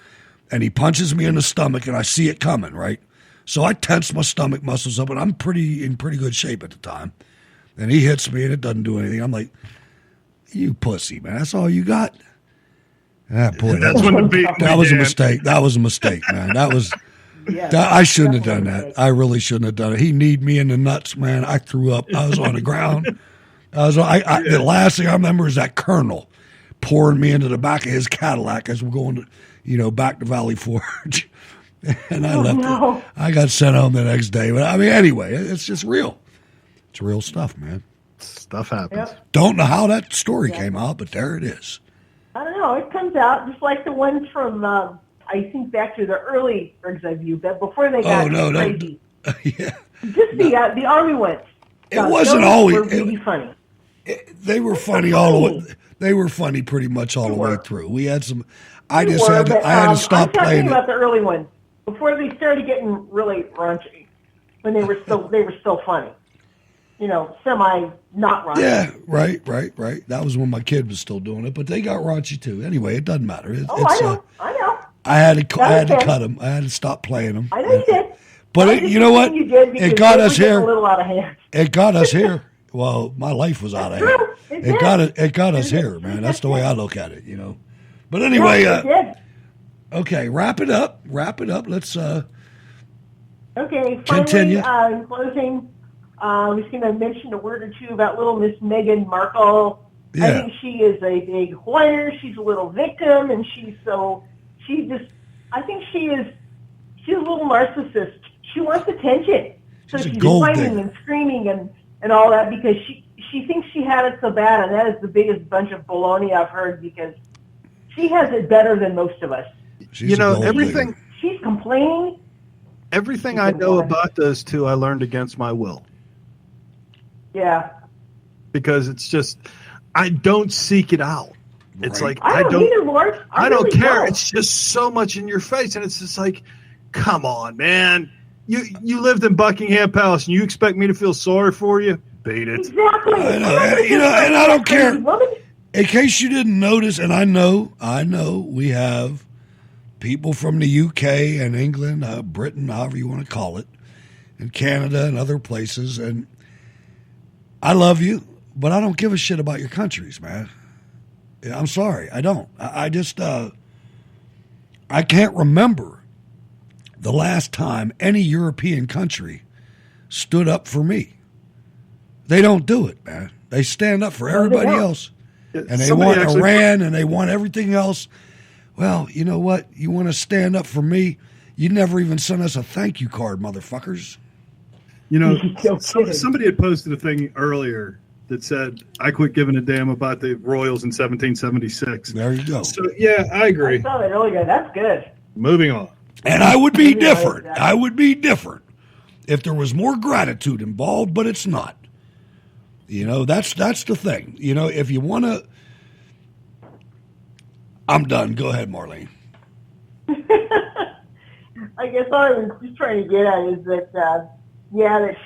And he punches me in the stomach, and I see it coming, right? So I tense my stomach muscles up, and I'm in pretty good shape at the time. And he hits me, and it doesn't do anything. I'm like, you pussy, man. That's all you got? Boy, that was a mistake. That was a mistake, man. I shouldn't have done that. I really shouldn't have done it. He kneed me in the nuts, man. I threw up. I was on the ground. The last thing I remember is that colonel pouring me into the back of his Cadillac as we're going to, back to Valley Forge. And I left. No. I got sent home the next day. But I mean, anyway, it's just real. It's real stuff, man. Stuff happens. Yep. Don't know how that story came out, but there it is. I don't know. It comes out just like the ones from, I think back to the early Bird's Eye View, but before they got crazy. Yeah. Just the Army ones. It wasn't always. Were really funny. They were funny all the way. They were funny pretty much all the way through. We had some. I had to stop playing. I'm talking about the early ones before they started getting really raunchy. When they were still funny. semi not raunchy. Yeah, right. That was when my kid was still doing it, but they got raunchy too. Anyway, it doesn't matter. I know. I had to cut them. I had to stop playing them. I know you did. But you know what? It got us here. A little out of hand. It got us here. Well, my life was out of hand. It got us here, man. That's the way I look at it, But anyway, okay, wrap it up. Let's okay. Continue. Finally, in closing, I was going to mention a word or two about little Miss Meghan Markle. Yeah. I think she is a big whiner. She's a little victim, and I think she's a little narcissist. She wants attention. So she's whining and screaming and all that because she thinks she had it so bad, and that is the biggest bunch of baloney I've heard because she has it better than most of us. Everything. She's complaining. Everything I know about those two, I learned against my will. Yeah. Because it's just, I don't seek it out. Right. It's like I don't either, Lord. I don't care. It's just so much in your face, and it's just like, come on, man. You lived in Buckingham Palace, and you expect me to feel sorry for you? Beat it. Exactly. I know. And I don't care. In case you didn't notice, and I know we have people from the UK and England, Britain, however you want to call it, and Canada and other places, and I love you, but I don't give a shit about your countries, man. I'm sorry, I don't. I just, I can't remember the last time any European country stood up for me. They don't do it, man. They stand up for everybody else. And they want Iran and they want everything else. Well, you know what? You want to stand up for me? You never even sent us a thank you card, motherfuckers. Somebody had posted a thing earlier that said, I quit giving a damn about the Royals in 1776. There you go. So, yeah, I agree. I saw that earlier. That's good. Moving on. And I would be different. I would be different if there was more gratitude involved, but it's not. That's the thing. If you want to... I'm done. Go ahead, Marlene. I guess all I was just trying to get at is that, that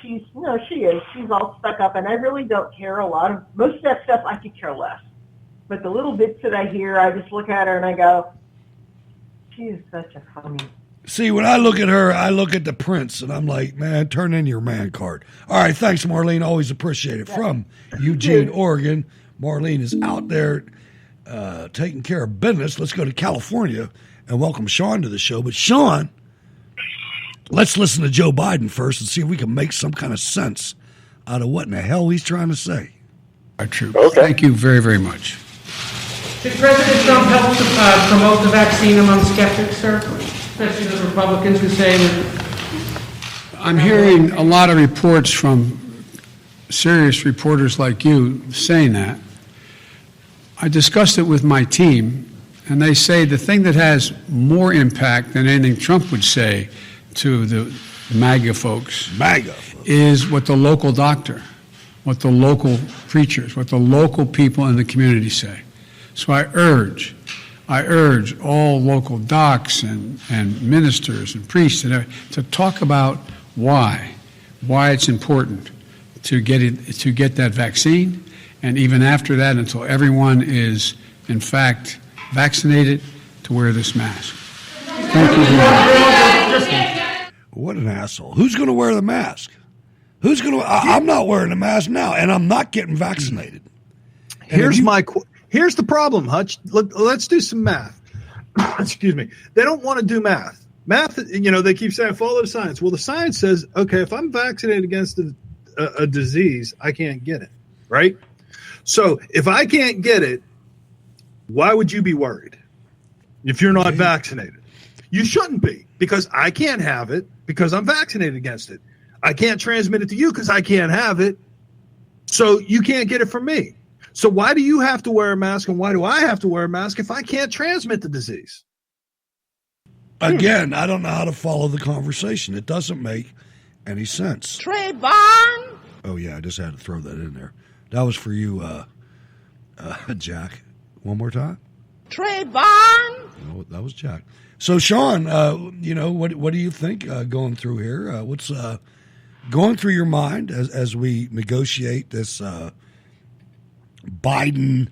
she's, she is. She's all stuck up, and I really don't care a lot. Most of that stuff I could care less. But the little bits that I hear, I just look at her and I go, she's such a funny... See, when I look at her, I look at the prince, and I'm like, man, turn in your man card. All right, thanks, Marlene. Always appreciate it. From Eugene, Oregon, Marlene is out there taking care of business. Let's go to California and welcome Sean to the show. But, Sean, let's listen to Joe Biden first and see if we can make some kind of sense out of what in the hell he's trying to say. True. Okay. Thank you very, very much. Did President Trump help to promote the vaccine among skeptics, sir? Especially the Republicans who say that... I'm hearing a lot of reports from serious reporters like you saying that. I discussed it with my team, and they say the thing that has more impact than anything Trump would say to the MAGA folks is what the local doctor, what the local preachers, what the local people in the community say. So I urge all local docs and ministers and priests to talk about why it's important to get that vaccine, and even after that, until everyone is in fact vaccinated, to wear this mask. Thank you very much. What an asshole! Who's going to wear the mask? Who's going to? I'm not wearing the mask now, and I'm not getting vaccinated. Here's the problem, Hutch. Let's do some math. Excuse me. They don't want to do math. Math, they keep saying follow the science. Well, the science says, okay, if I'm vaccinated against a disease, I can't get it, right? So if I can't get it, why would you be worried if you're not vaccinated? You shouldn't be, because I can't have it because I'm vaccinated against it. I can't transmit it to you because I can't have it. So you can't get it from me. So why do you have to wear a mask, and why do I have to wear a mask if I can't transmit the disease? Again, I don't know how to follow the conversation. It doesn't make any sense. Trayvon! Oh, yeah, I just had to throw that in there. That was for you, Jack. One more time. Trayvon! No, that was Jack. So, Sean, what do you think going through here? What's going through your mind as we negotiate this Biden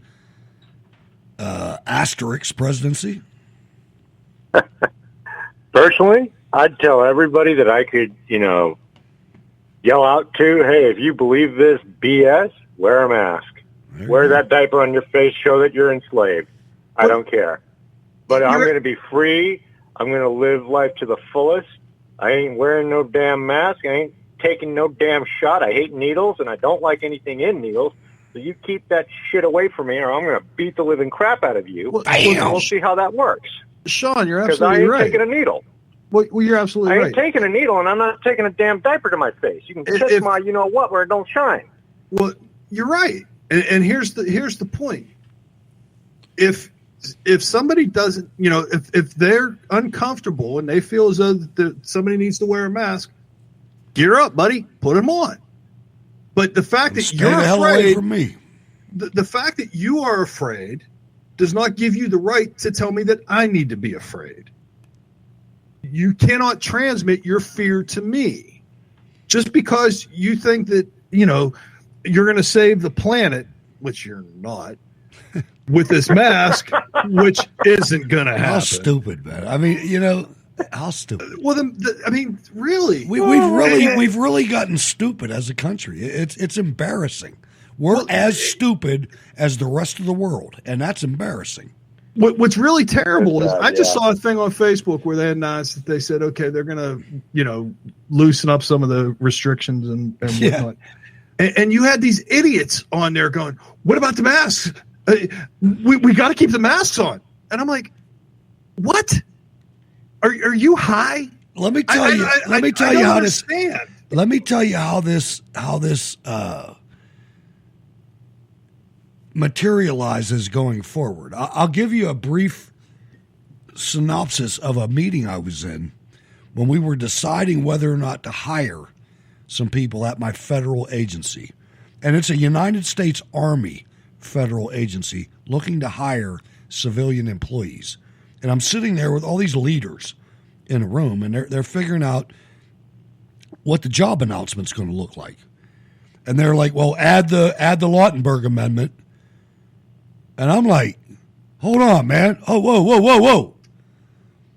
asterisk presidency? Personally, I'd tell everybody that I could, yell out to, hey, if you believe this BS, wear a mask. Wear that diaper on your face, show that you're enslaved. I don't care. But I'm going to be free. I'm going to live life to the fullest. I ain't wearing no damn mask. I ain't taking no damn shot. I hate needles, and I don't like anything in needles. So you keep that shit away from me, or I'm going to beat the living crap out of you. We'll see how that works. Sean, you're absolutely right. Because I ain't taking a needle. Well, you're absolutely right. I ain't taking a needle, and I'm not taking a damn diaper to my face. You can kiss my you-know-what where it don't shine. Well, you're right. And here's the point. If somebody doesn't, if they're uncomfortable and they feel as though somebody needs to wear a mask, gear up, buddy, put them on. But the fact that you're afraid, away from me. The fact that you are afraid does not give you the right to tell me that I need to be afraid. You cannot transmit your fear to me. Just because you think that, you're going to save the planet, which you're not, with this mask, which isn't going to happen. How stupid, man. I mean, how stupid. Well, really, we've really gotten stupid as a country. It's embarrassing. We're as stupid as the rest of the world, and that's embarrassing. What's really terrible is I just saw a thing on Facebook where they announced that they said, okay, they're going to, loosen up some of the restrictions and whatnot. And you had these idiots on there going, what about the masks? We got to keep the masks on. And I'm like, what? Are you high? Let me tell you. Let me tell you how this. Let me tell you how this materializes going forward. I'll give you a brief synopsis of a meeting I was in when we were deciding whether or not to hire some people at my federal agency. And it's a United States Army federal agency looking to hire civilian employees. And I'm sitting there with all these leaders in a room, and they're figuring out what the job announcement's going to look like. And they're like, well, add the Lautenberg Amendment. And I'm like, hold on, man. Oh, whoa.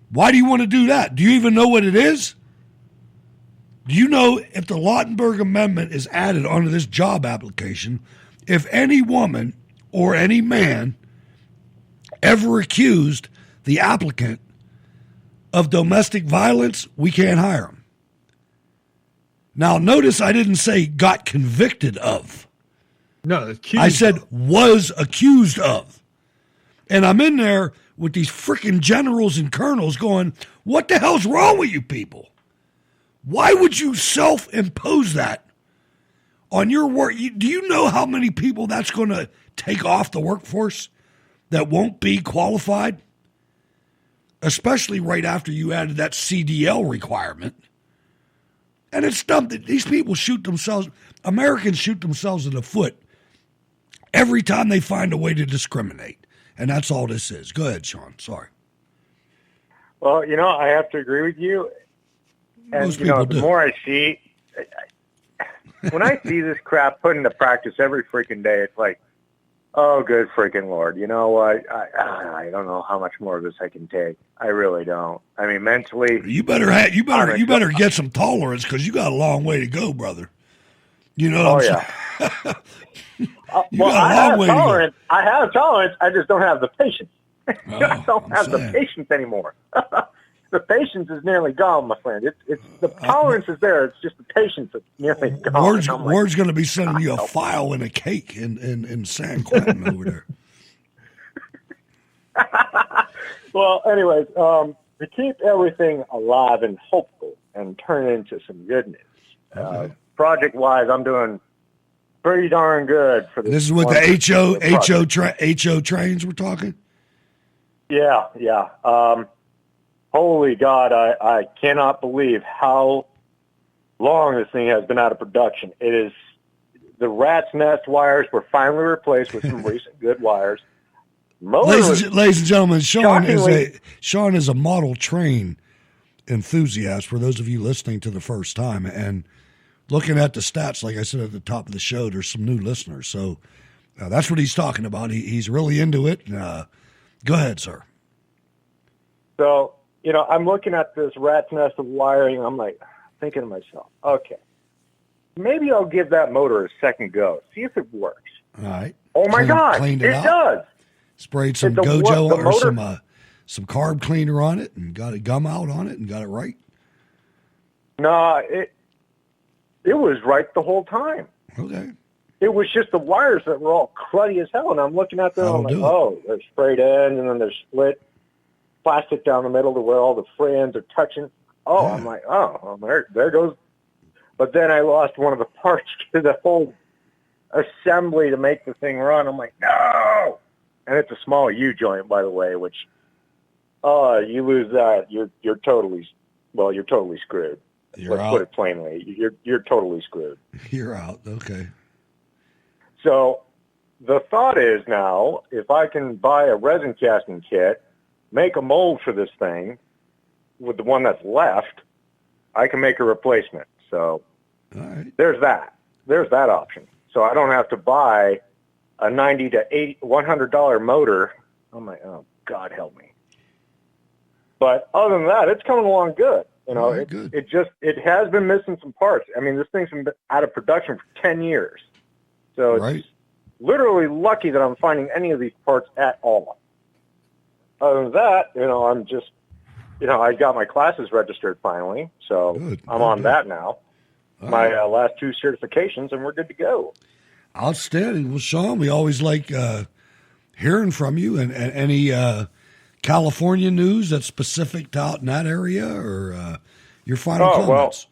Why do you want to do that? Do you even know what it is? Do you know if the Lautenberg Amendment is added onto this job application, if any woman or any man ever accused the applicant of domestic violence, we can't hire him? Now, notice I didn't say got convicted of. No, accused I said was accused of. And I'm in there with these freaking generals and colonels going, what the hell's wrong with you people? Why would you self-impose that on your work? Do you know how many people that's going to take off the workforce that won't be qualified? Especially right after you added that CDL requirement. And it's dumb that these people Americans shoot themselves in the foot every time they find a way to discriminate. And that's all this is. Go ahead, Sean. Sorry. Well, I have to agree with you. And, the more I see, when I see this crap put into practice every freaking day, it's like, oh, good freaking Lord. You know what? I don't know how much more of this I can take. I really don't. I mean, mentally. You better get some tolerance because you got a long way to go, brother. You know what I'm saying? I have tolerance. I just don't have the patience. I don't have the patience anymore. The patience is nearly gone, my friend. It's the tolerance is there. It's just the patience that's nearly gone. Ward's going to be sending you a file and a cake in San Quentin over there. Well, anyways, to keep everything alive and hopeful and turn it into some goodness, project-wise, I'm doing pretty darn good for this. This is what the HO trains we're talking? Yeah. Holy God, I cannot believe how long this thing has been out of production. It is the rat's nest wires were finally replaced with some recent good wires. Ladies and gentlemen, Sean is a model train enthusiast for those of you listening to the first time. And looking at the stats, like I said at the top of the show, there's some new listeners. So that's what he's talking about. He's really into it. Go ahead, sir. So, I'm looking at this rat's nest of wiring. I'm like thinking to myself, okay, maybe I'll give that motor a second go, see if it works. All right. Oh my God, it does. Sprayed some Gojo or some carb cleaner on it and got a gum out on it and got it right. No, it was right the whole time. Okay. It was just the wires that were all cruddy as hell, and I'm looking at them. I'm like, oh, they're sprayed in, and then they're split plastic down the middle to where all the friends are touching. Oh, yeah. I'm like, oh, well, there goes. But then I lost one of the parts to the whole assembly to make the thing run. I'm like, no. And it's a small U joint, by the way, which, you lose that, you're totally screwed. Let's put it plainly. You're totally screwed. You're out. Okay. So the thought is now, if I can buy a resin casting kit, make a mold for this thing with the one that's left, I can make a replacement. So there's that. There's that option. So I don't have to buy a $90 to $100 motor. I'm like, oh, God help me. But other than that, it's coming along good. It has been missing some parts. I mean, this thing's been out of production for 10 years. So it's literally lucky that I'm finding any of these parts at all. Other than that, I'm just, I got my classes registered finally. So I'm on that now. My last 2 certifications, and we're good to go. Outstanding. Well, Sean, we always like hearing from you and any California news that's specific to out in that area or your final comments.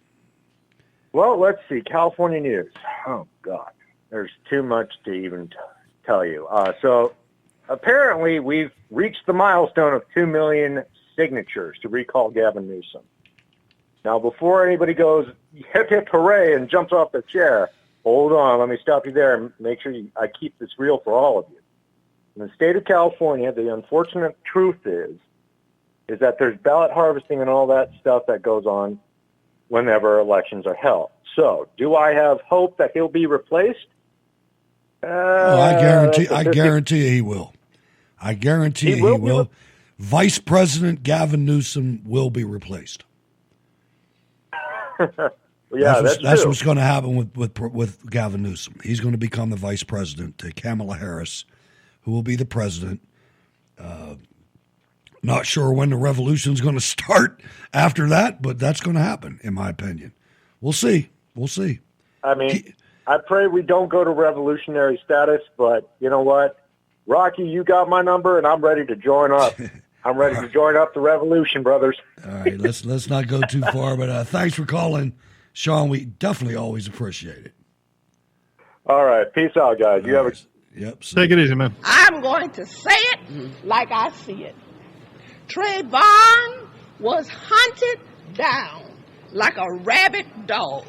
Well, let's see. California news. Oh, God. There's too much to even tell you. So apparently we've reached the milestone of 2 million signatures to recall Gavin Newsom. Now, before anybody goes, hip, hip, hooray, and jumps off their chair, hold on. Let me stop you there and make sure I keep this real for all of you. In the state of California, the unfortunate truth is that there's ballot harvesting and all that stuff that goes on whenever elections are held. So, do I have hope that he'll be replaced? I guarantee he will. I guarantee he will. Vice President Gavin Newsom will be replaced. That's what's going to happen with Gavin Newsom. He's going to become the vice president to Kamala Harris, who will be the president. Not sure when the revolution's going to start after that, but that's going to happen, in my opinion. We'll see. I mean, I pray we don't go to revolutionary status, but you know what? Rocky, you got my number, and I'm ready to join up. I'm ready to join up the revolution, brothers. All right, let's not go too far, but thanks for calling, Sean. We definitely always appreciate it. All right, peace out, guys. You have a Yep. Take it easy, man. I'm going to say it like I see it. Trayvon was hunted down like a rabid dog.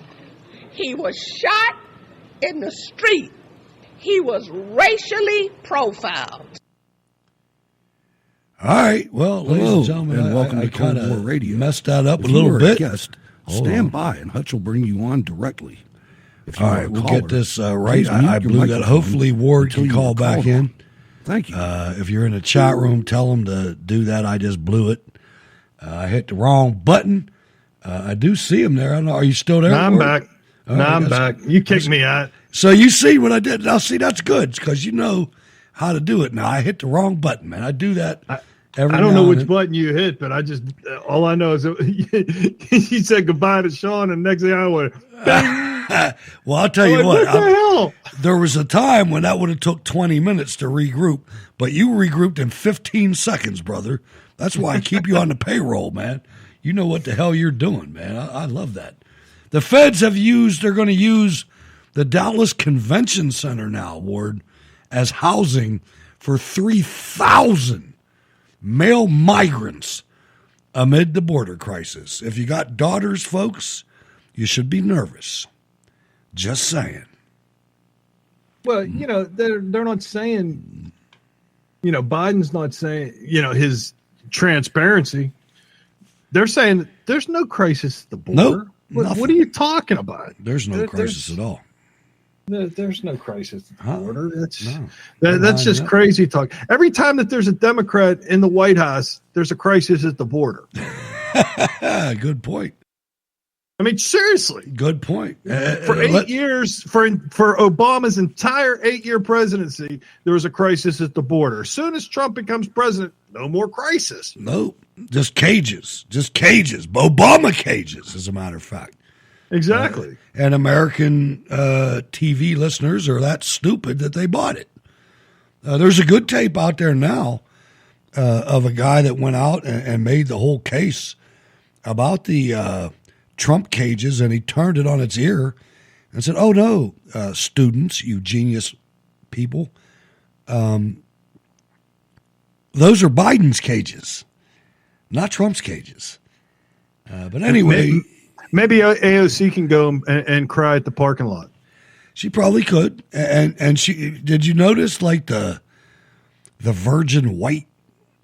He was shot in the street. He was racially profiled. All right. Well, ladies and gentlemen, and welcome to Cold War Radio. Messed that up a little bit. Guest, stand by, and Hutch will bring you on directly. All right, we'll get this right. I blew that. Hopefully, Ward can call back in. Thank you. If you're in the chat room, tell them to do that. I just blew it. I hit the wrong button. I do see him there. I don't know. Are you still there? No, I'm back. I'm back. You kicked me out. So you see what I did. Now, see, that's good because you know how to do it. Now, I hit the wrong button, man. I do that every I don't now know and which then. button you hit, but I just, all I know is you said goodbye to Sean, and next thing I went, well, I'll tell you what. What the hell? There was a time when that would have took 20 minutes to regroup, but you regrouped in 15 seconds, brother. That's why I keep you on the payroll, man. You know what the hell you're doing, man. I love that. The feds they're going to use the Dallas Convention Center now, Ward, as housing for 3,000 male migrants amid the border crisis. If you got daughters, folks, you should be nervous. Just saying. Well, they're not saying, Biden's not saying, his transparency. They're saying that there's no crisis at the border. What are you talking about? There's no crisis at all. There's no crisis at the border. No. That's just crazy talk. Every time that there's a Democrat in the White House, there's a crisis at the border. Good point. I mean, seriously. Good point. For 8 years, for Obama's entire 8-year presidency, there was a crisis at the border. As soon as Trump becomes president, no more crisis. Nope. Just cages. Obama cages, as a matter of fact. Exactly. And American TV listeners are that stupid that they bought it. There's a good tape out there now of a guy that went out and made the whole case about the Trump cages, and he turned it on its ear and said, oh, no, students, you genius people, those are Biden's cages, not Trump's cages. But anyway... Maybe AOC can go and cry at the parking lot. She probably could. And she did you notice like the virgin white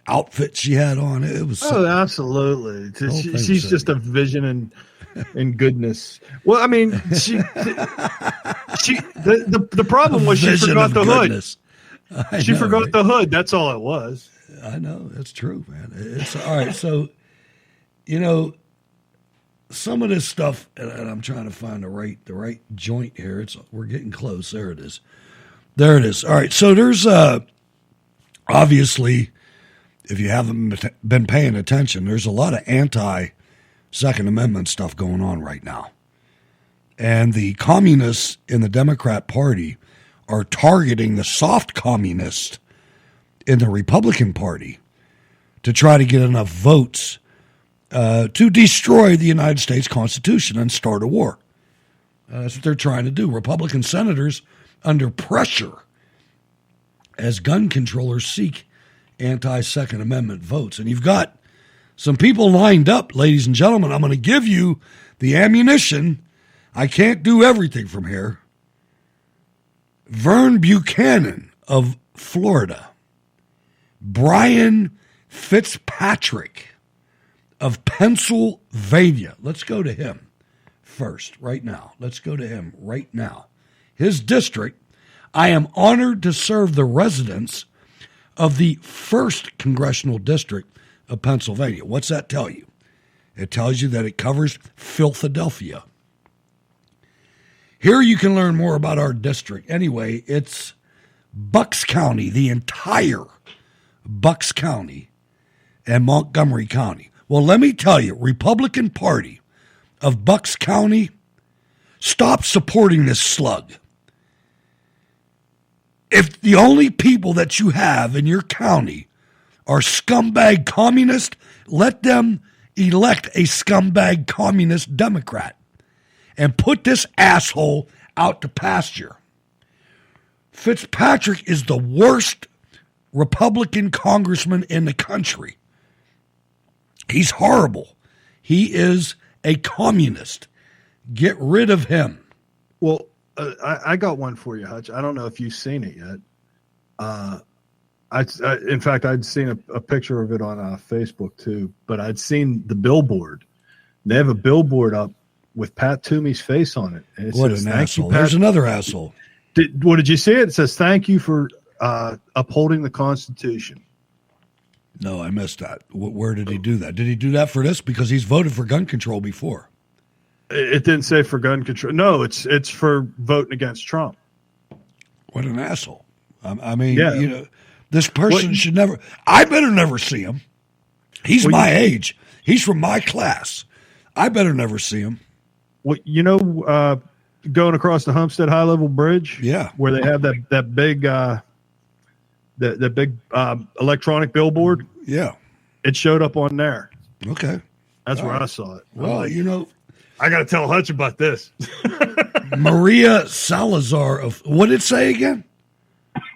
outfit she had on? It was absolutely. She's just a vision and goodness. Well, I mean, the problem was she forgot the hood. She forgot the hood. That's all it was. I know. That's true, man. It's all right. So, you know, some of this stuff, and I'm trying to find the right joint here. We're getting close. There it is. All right. So there's obviously, if you haven't been paying attention, there's a lot of anti-Second Amendment stuff going on right now. And the communists in the Democrat Party are targeting the soft communists in the Republican Party to try to get enough votes to destroy the United States Constitution and start a war. That's what they're trying to do. Republican senators under pressure as gun controllers seek anti-Second Amendment votes. And you've got some people lined up, ladies and gentlemen. I'm going to give you the ammunition. I can't do everything from here. Vern Buchanan of Florida. Brian Fitzpatrick of Pennsylvania. Let's go to him first, right now. Let's go to him right now. His district, I am honored to serve the residents of the 1st Congressional District of Pennsylvania. What's that tell you? It tells you that it covers Philadelphia. Here you can learn more about our district. Anyway, it's Bucks County, the entire Bucks County and Montgomery County. Well, let me tell you, Republican Party of Bucks County, stop supporting this slug. If the only people that you have in your county are scumbag communists, let them elect a scumbag communist Democrat and put this asshole out to pasture. Fitzpatrick is the worst Republican congressman in the country. He's horrible. He is a communist. Get rid of him. Well, I got one for you, Hutch. I don't know if you've seen it yet. In fact, I'd seen a picture of it on Facebook too, but I'd seen the billboard. They have a billboard up with Pat Toomey's face on it. And it what says, an asshole. There's another asshole. Did you see it? It says, thank you for upholding the Constitution. No, I missed that. Where did he do that? Did he do that for this? Because he's voted for gun control before. It didn't say for gun control. No, it's for voting against Trump. What an asshole. I mean, you know, this person should never, I better never see him. He's my age. He's from my class. I better never see him. Well, you know, going across the Homestead High Level Bridge, where they have that big the big electronic billboard, it showed up on there. Okay, that's where I saw it. Well, you know, I got to tell Hutch about this. Maria Salazar of, what did it say again?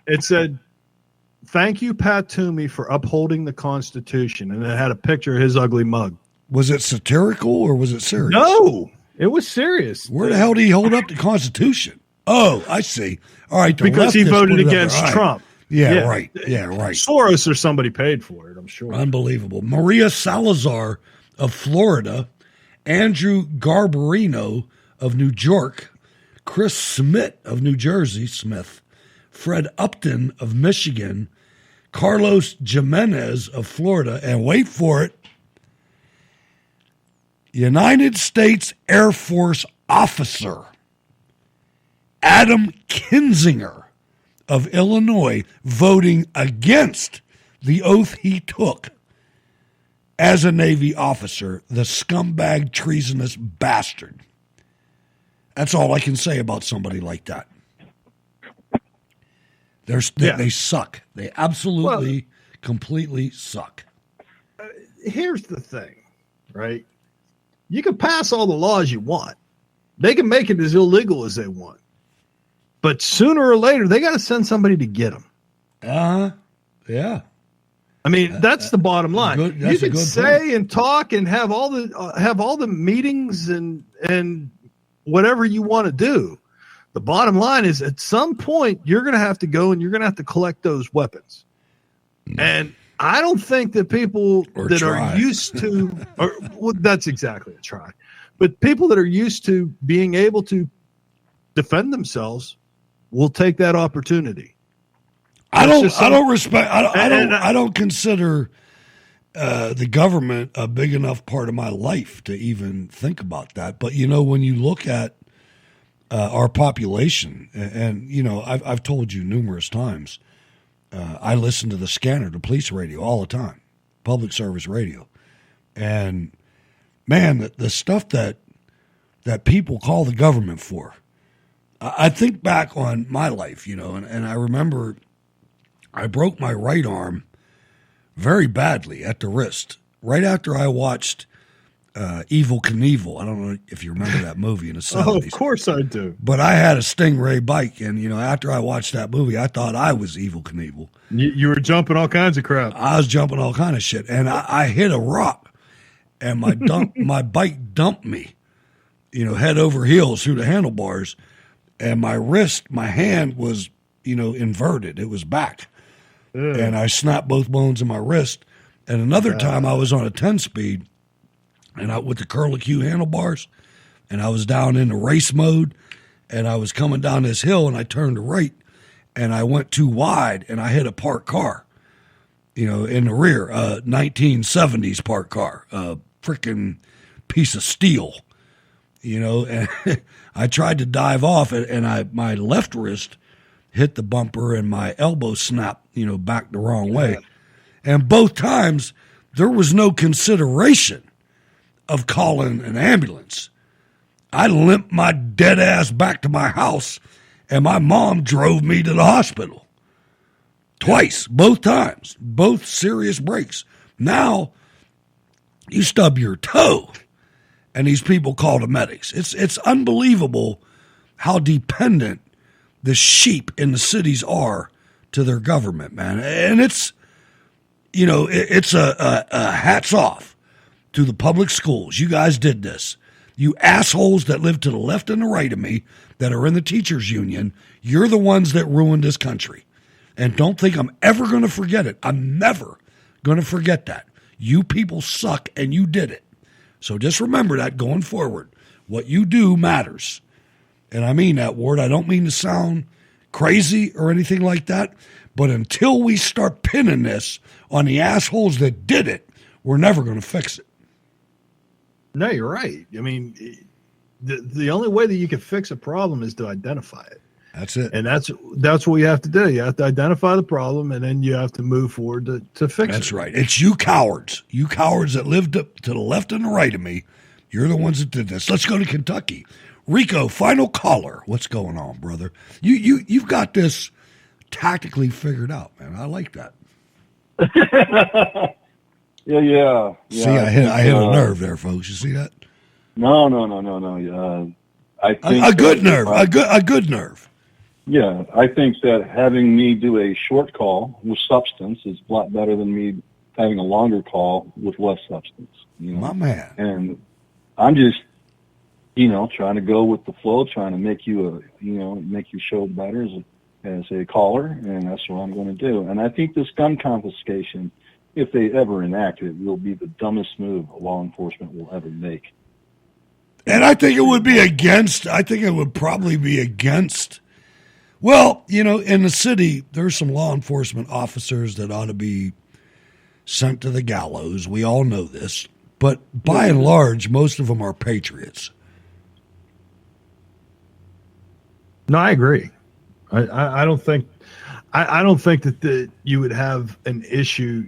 It said, "Thank you, Pat Toomey, for upholding the Constitution," and it had a picture of his ugly mug. Was it satirical or was it serious? No, it was serious. Where the hell did he hold up the Constitution? Oh, I see. All right, because he voted against Trump. Yeah, right. Yeah, right. Soros or somebody paid for it, I'm sure. Unbelievable. Maria Salazar of Florida Andrew Garbarino of New York, Chris Smith of New Jersey, Fred Upton of Michigan, Carlos Jimenez of Florida, and wait for it, United States Air Force officer Adam Kinzinger of Illinois voting against the oath he took as a Navy officer, the scumbag, treasonous bastard. That's all I can say about somebody like that. They suck. They absolutely, completely suck. Here's the thing, right? You can pass all the laws you want. They can make it as illegal as they want. But sooner or later, they got to send somebody to get them. Yeah. I mean, that's the bottom line. You can say and talk and have all the meetings and whatever you want to do. The bottom line is, at some point, you're going to have to go and you're going to have to collect those weapons. And I don't think that people that are used to, that's exactly a try, but people that are used to being able to defend themselves will take that opportunity. I don't consider the government a big enough part of my life to even think about that. But, when you look at our population, and I've told you numerous times, I listen to the Scanner, the police radio, all the time, public service radio. And, man, the stuff that people call the government for, I think back on my life, and I remember I broke my right arm very badly at the wrist right after I watched Evel Knievel. I don't know if you remember that movie in the 70s. Oh, of course I do. But I had a Stingray bike, and, after I watched that movie, I thought I was Evel Knievel. You were jumping all kinds of crap. I was jumping all kind of shit, and I hit a rock, and my bike dumped me, head over heels through the handlebars, and my wrist, my hand was, inverted. It was back. And I snapped both bones in my wrist. And another time I was on a 10-speed, and with the curlicue handlebars, and I was down in the race mode, and I was coming down this hill, and I turned to right, and I went too wide, and I hit a parked car, in the rear, 1970s parked car, a freaking piece of steel, and I tried to dive off, and my left wrist hit the bumper, and my elbow snapped, back the wrong way. And both times, there was no consideration of calling an ambulance. I limped my dead ass back to my house, and my mom drove me to the hospital. Twice, both times, both serious breaks. Now, you stub your toe, and these people call the medics. It's unbelievable how dependent the sheep in the cities are to their government, man. And it's, it's a hats off to the public schools. You guys did this. You assholes that live to the left and the right of me that are in the teachers union, you're the ones that ruined this country. And don't think I'm ever going to forget it. I'm never going to forget that. You people suck, and you did it. So just remember that going forward. What you do matters. And I mean that, Ward. I don't mean to sound crazy or anything like that, but until we start pinning this on the assholes that did it, we're never going to fix it. No, you're right. I mean, the only way that you can fix a problem is to identify it. That's it. And that's what you have to do. You have to identify the problem, and then you have to move forward to fix it. That's right. It's you cowards. You cowards that lived up to the left and the right of me. You're the ones that did this. Let's go to Kentucky. Rico, final caller. What's going on, brother? You've got this tactically figured out, man. I like that. Yeah. See, I hit a nerve there, folks. You see that? No. I think a good nerve. A good nerve. Yeah, I think that having me do a short call with substance is a lot better than me having a longer call with less substance. My man. And I'm just, trying to go with the flow, trying to make you make your show better as a caller, and that's what I'm going to do. And I think this gun confiscation, if they ever enact it, will be the dumbest move law enforcement will ever make. And I think it would be against, I think it would probably be against, well, you know, in the city, there's some law enforcement officers that ought to be sent to the gallows. We all know this. But by and large, most of them are patriots. No, I agree. I don't think that you would have an issue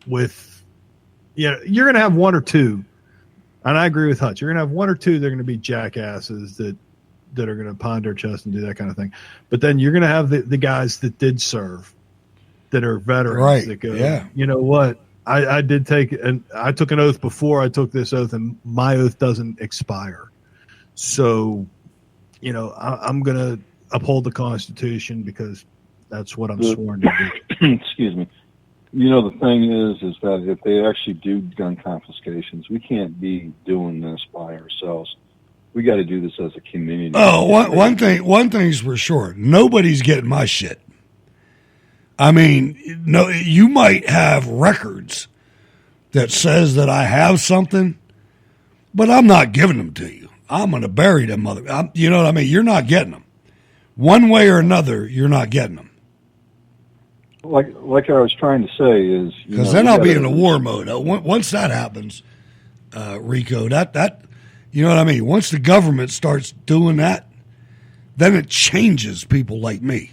with, you're going to have one or two, and I agree with Hutch. You're going to have one or two that are going to be jackasses that are going to pound their chest and do that kind of thing. But then you're going to have the guys that did serve, that are veterans, right? That go, you know what? I did take, and I took an oath before I took this oath, and my oath doesn't expire. So, I'm going to uphold the Constitution because that's what I'm sworn to do. Excuse me. The thing is that if they actually do gun confiscations, we can't be doing this by ourselves. We got to do this as a community. Oh, one thing's for sure. Nobody's getting my shit. I mean, no, you might have records that says that I have something, but I'm not giving them to you. I'm going to bury them, you know what I mean? You're not getting them. One way or another, you're not getting them. Like I was trying to say is, because then I'll be in a war mode. Once that happens, Rico, that you know what I mean. Once the government starts doing that, then it changes people like me.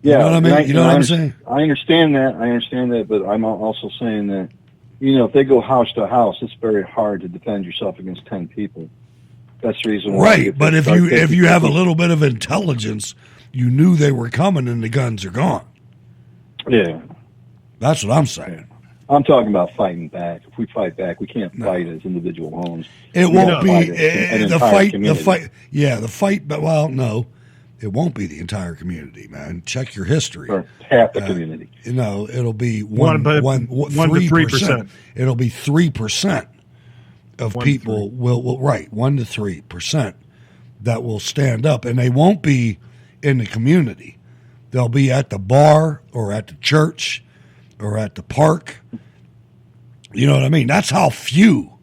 Yeah, you know what I mean. You know what I'm saying? I understand that, but I'm also saying that, if they go house to house, it's very hard to defend yourself against 10 people. That's the reason why. Right, but if you have a little bit of intelligence, you knew they were coming and the guns are gone. Yeah. That's what I'm saying. I'm talking about fighting back. If we fight back, we can't fight as individual homes. It won't be the fight. Yeah, the fight. But no, it won't be the entire community, man. Check your history. Or half the community. It'll be 1 to 3%. It'll be 3% of people will 1 to 3% that will stand up, and they won't be in the community. They'll be at the bar or at the church or at the park. You know what I mean? That's how few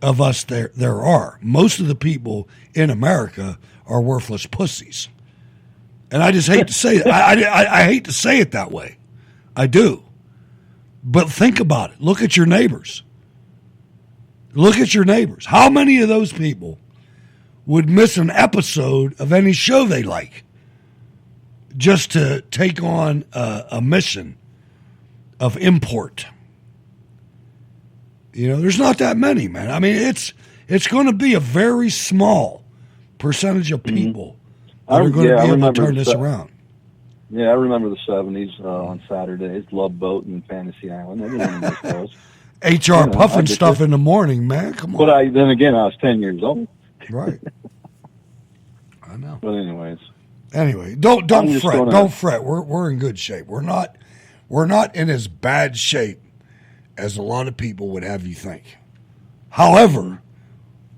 of us there are. Most of the people in America are worthless pussies. And I just hate to say it. I hate to say it that way. I do. But think about it. Look at your neighbors. Look at your neighbors. How many of those people would miss an episode of any show they like just to take on a mission of import? There's not that many, man. I mean, it's going to be a very small percentage of people that are going to be able to turn this around. Yeah, I remember the 70s on Saturdays, Love Boat and Fantasy Island. Everyone knows those. HR puffing stuff in the morning, man. Come on. But then again, I was 10 years old. Right. I know. But anyways. Anyway, don't fret. Don't fret. We're in good shape. We're not in as bad shape as a lot of people would have you think. However,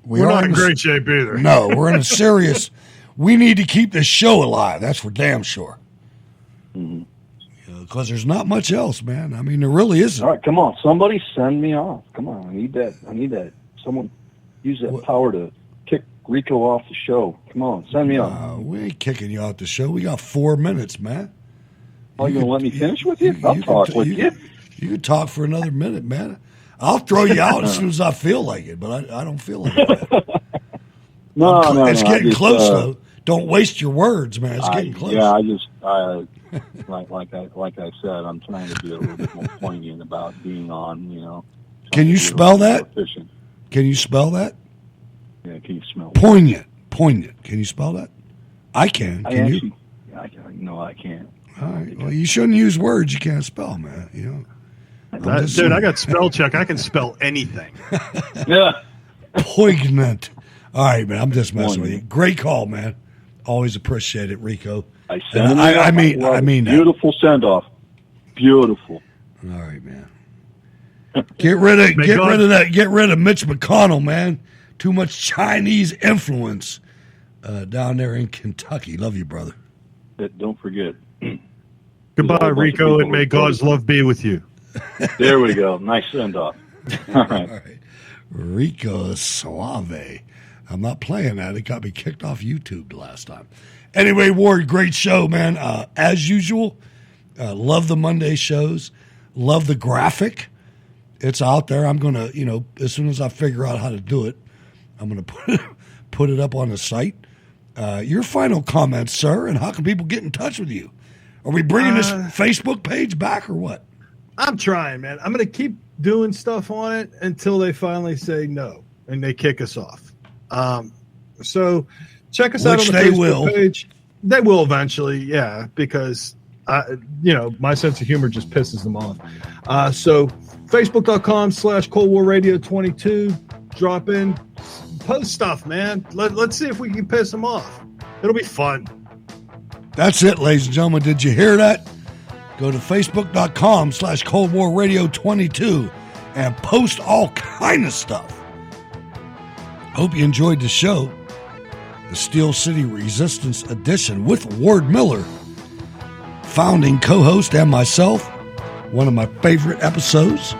we're not in great shape either. No, we're in a serious. We need to keep this show alive. That's for damn sure. Mm-hmm. Because there's not much else, man. I mean, there really isn't. All right, come on. Somebody send me off. Come on. I need that. Someone use that power to kick Rico off the show. Come on. Send me off. We ain't kicking you off the show. We got 4 minutes, man. Oh, you going to let me finish with you? I'll talk with you. You can talk for another minute, man. I'll throw you out as soon as I feel like it, but I don't feel like it. No. It's getting close, though. Don't waste your words, man. It's getting close. Yeah, like I said, I'm trying to be a little bit more poignant about being on, Can you spell that? Can you spell that? Yeah, can you spell that? Poignant. Can you spell that? I can. Can you? No, I can't. All right. Well, you shouldn't use words you can't spell, man. Dude, I got spell check. I can spell anything. Yeah. Poignant. All right, man. I'm just messing with you. Great call, man. Always appreciate it, Rico. I mean beautiful send off. Beautiful. All right, man. Get rid of that. Get rid of Mitch McConnell, man. Too much Chinese influence down there in Kentucky. Love you, brother. Don't forget. Goodbye, Rico, and may God's love be with you. There we go. Nice send off. All right. All right. Rico Suave. I'm not playing that. It got me kicked off YouTube the last time. Anyway, Ward, great show, man. As usual, love the Monday shows. Love the graphic. It's out there. I'm going to, as soon as I figure out how to do it, I'm going to put it up on the site. Your final comments, sir, and how can people get in touch with you? Are we bringing this Facebook page back or what? I'm trying, man. I'm going to keep doing stuff on it until they finally say no and they kick us off. So check us out on the Facebook page. They will eventually, yeah, because my sense of humor just pisses them off. So Facebook.com/Cold War Radio 22. Drop in, post stuff, man. Let's see if we can piss them off. It'll be fun. That's it, ladies and gentlemen. Did you hear that? Go to Facebook.com/Cold War Radio 22 and post all kind of stuff. Hope you enjoyed the show. The Steel City Resistance Edition with Ward Miller, founding co-host, and myself. One of my favorite episodes.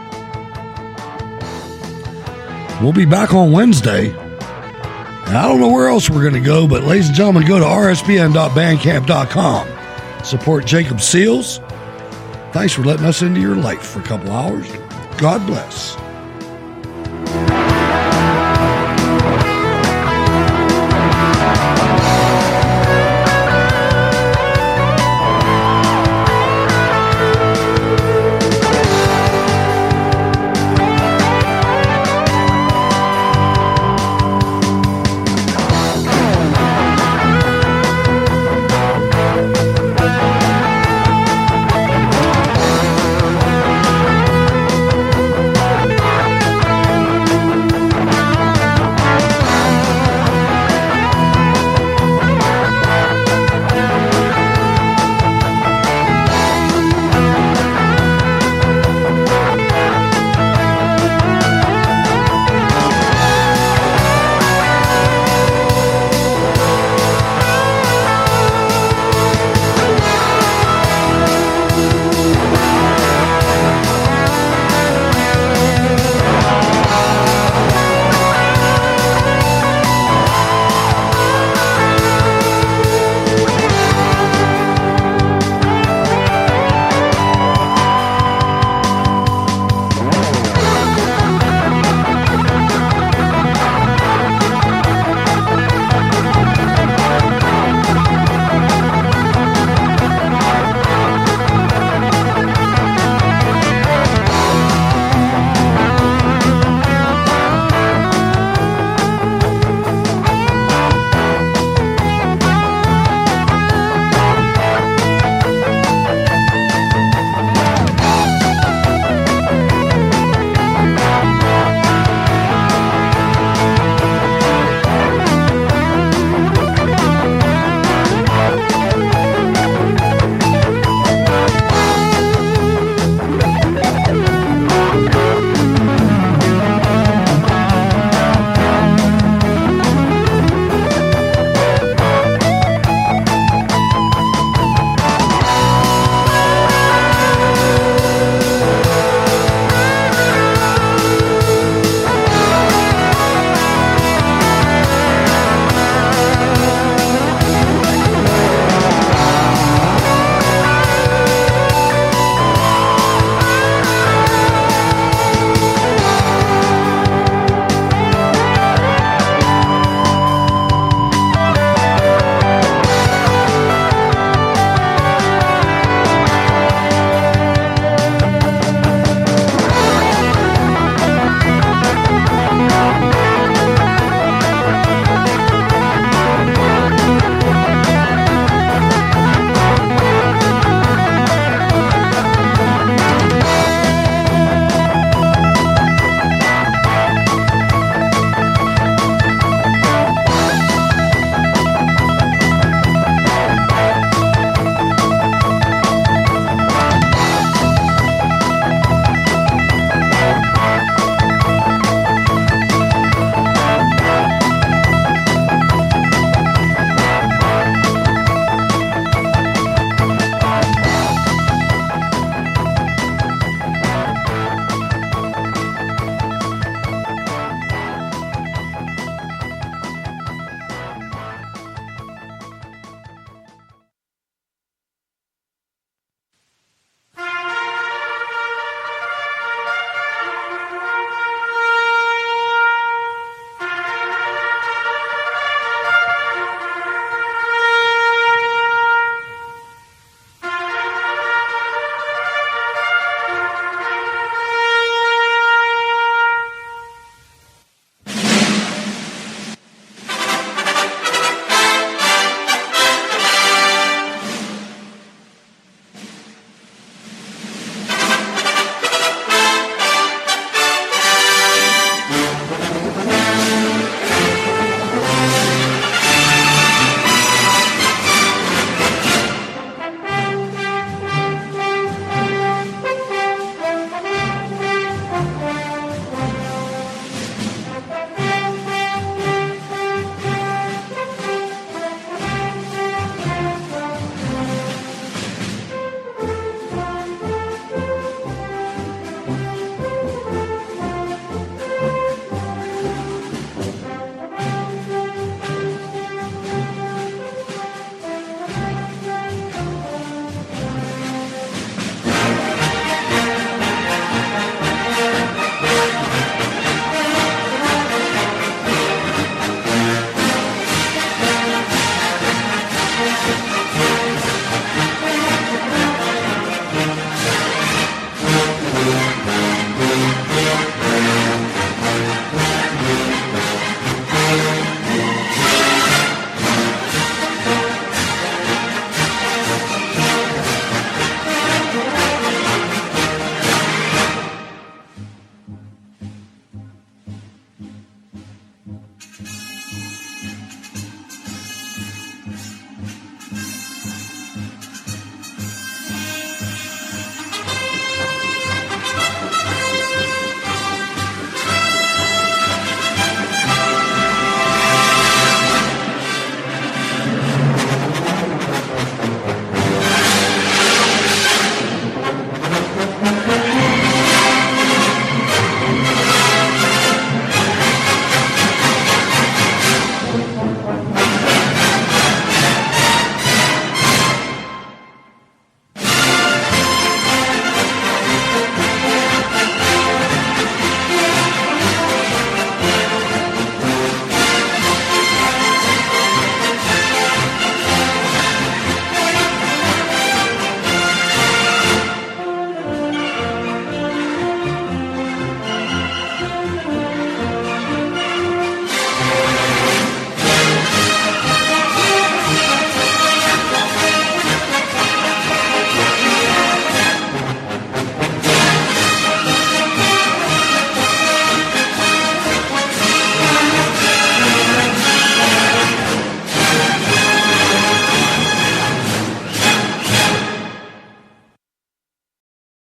We'll be back on Wednesday. And I don't know where else we're going to go, but ladies and gentlemen, go to rspn.bandcamp.com. Support Jacob Seals. Thanks for letting us into your life for a couple hours. God bless.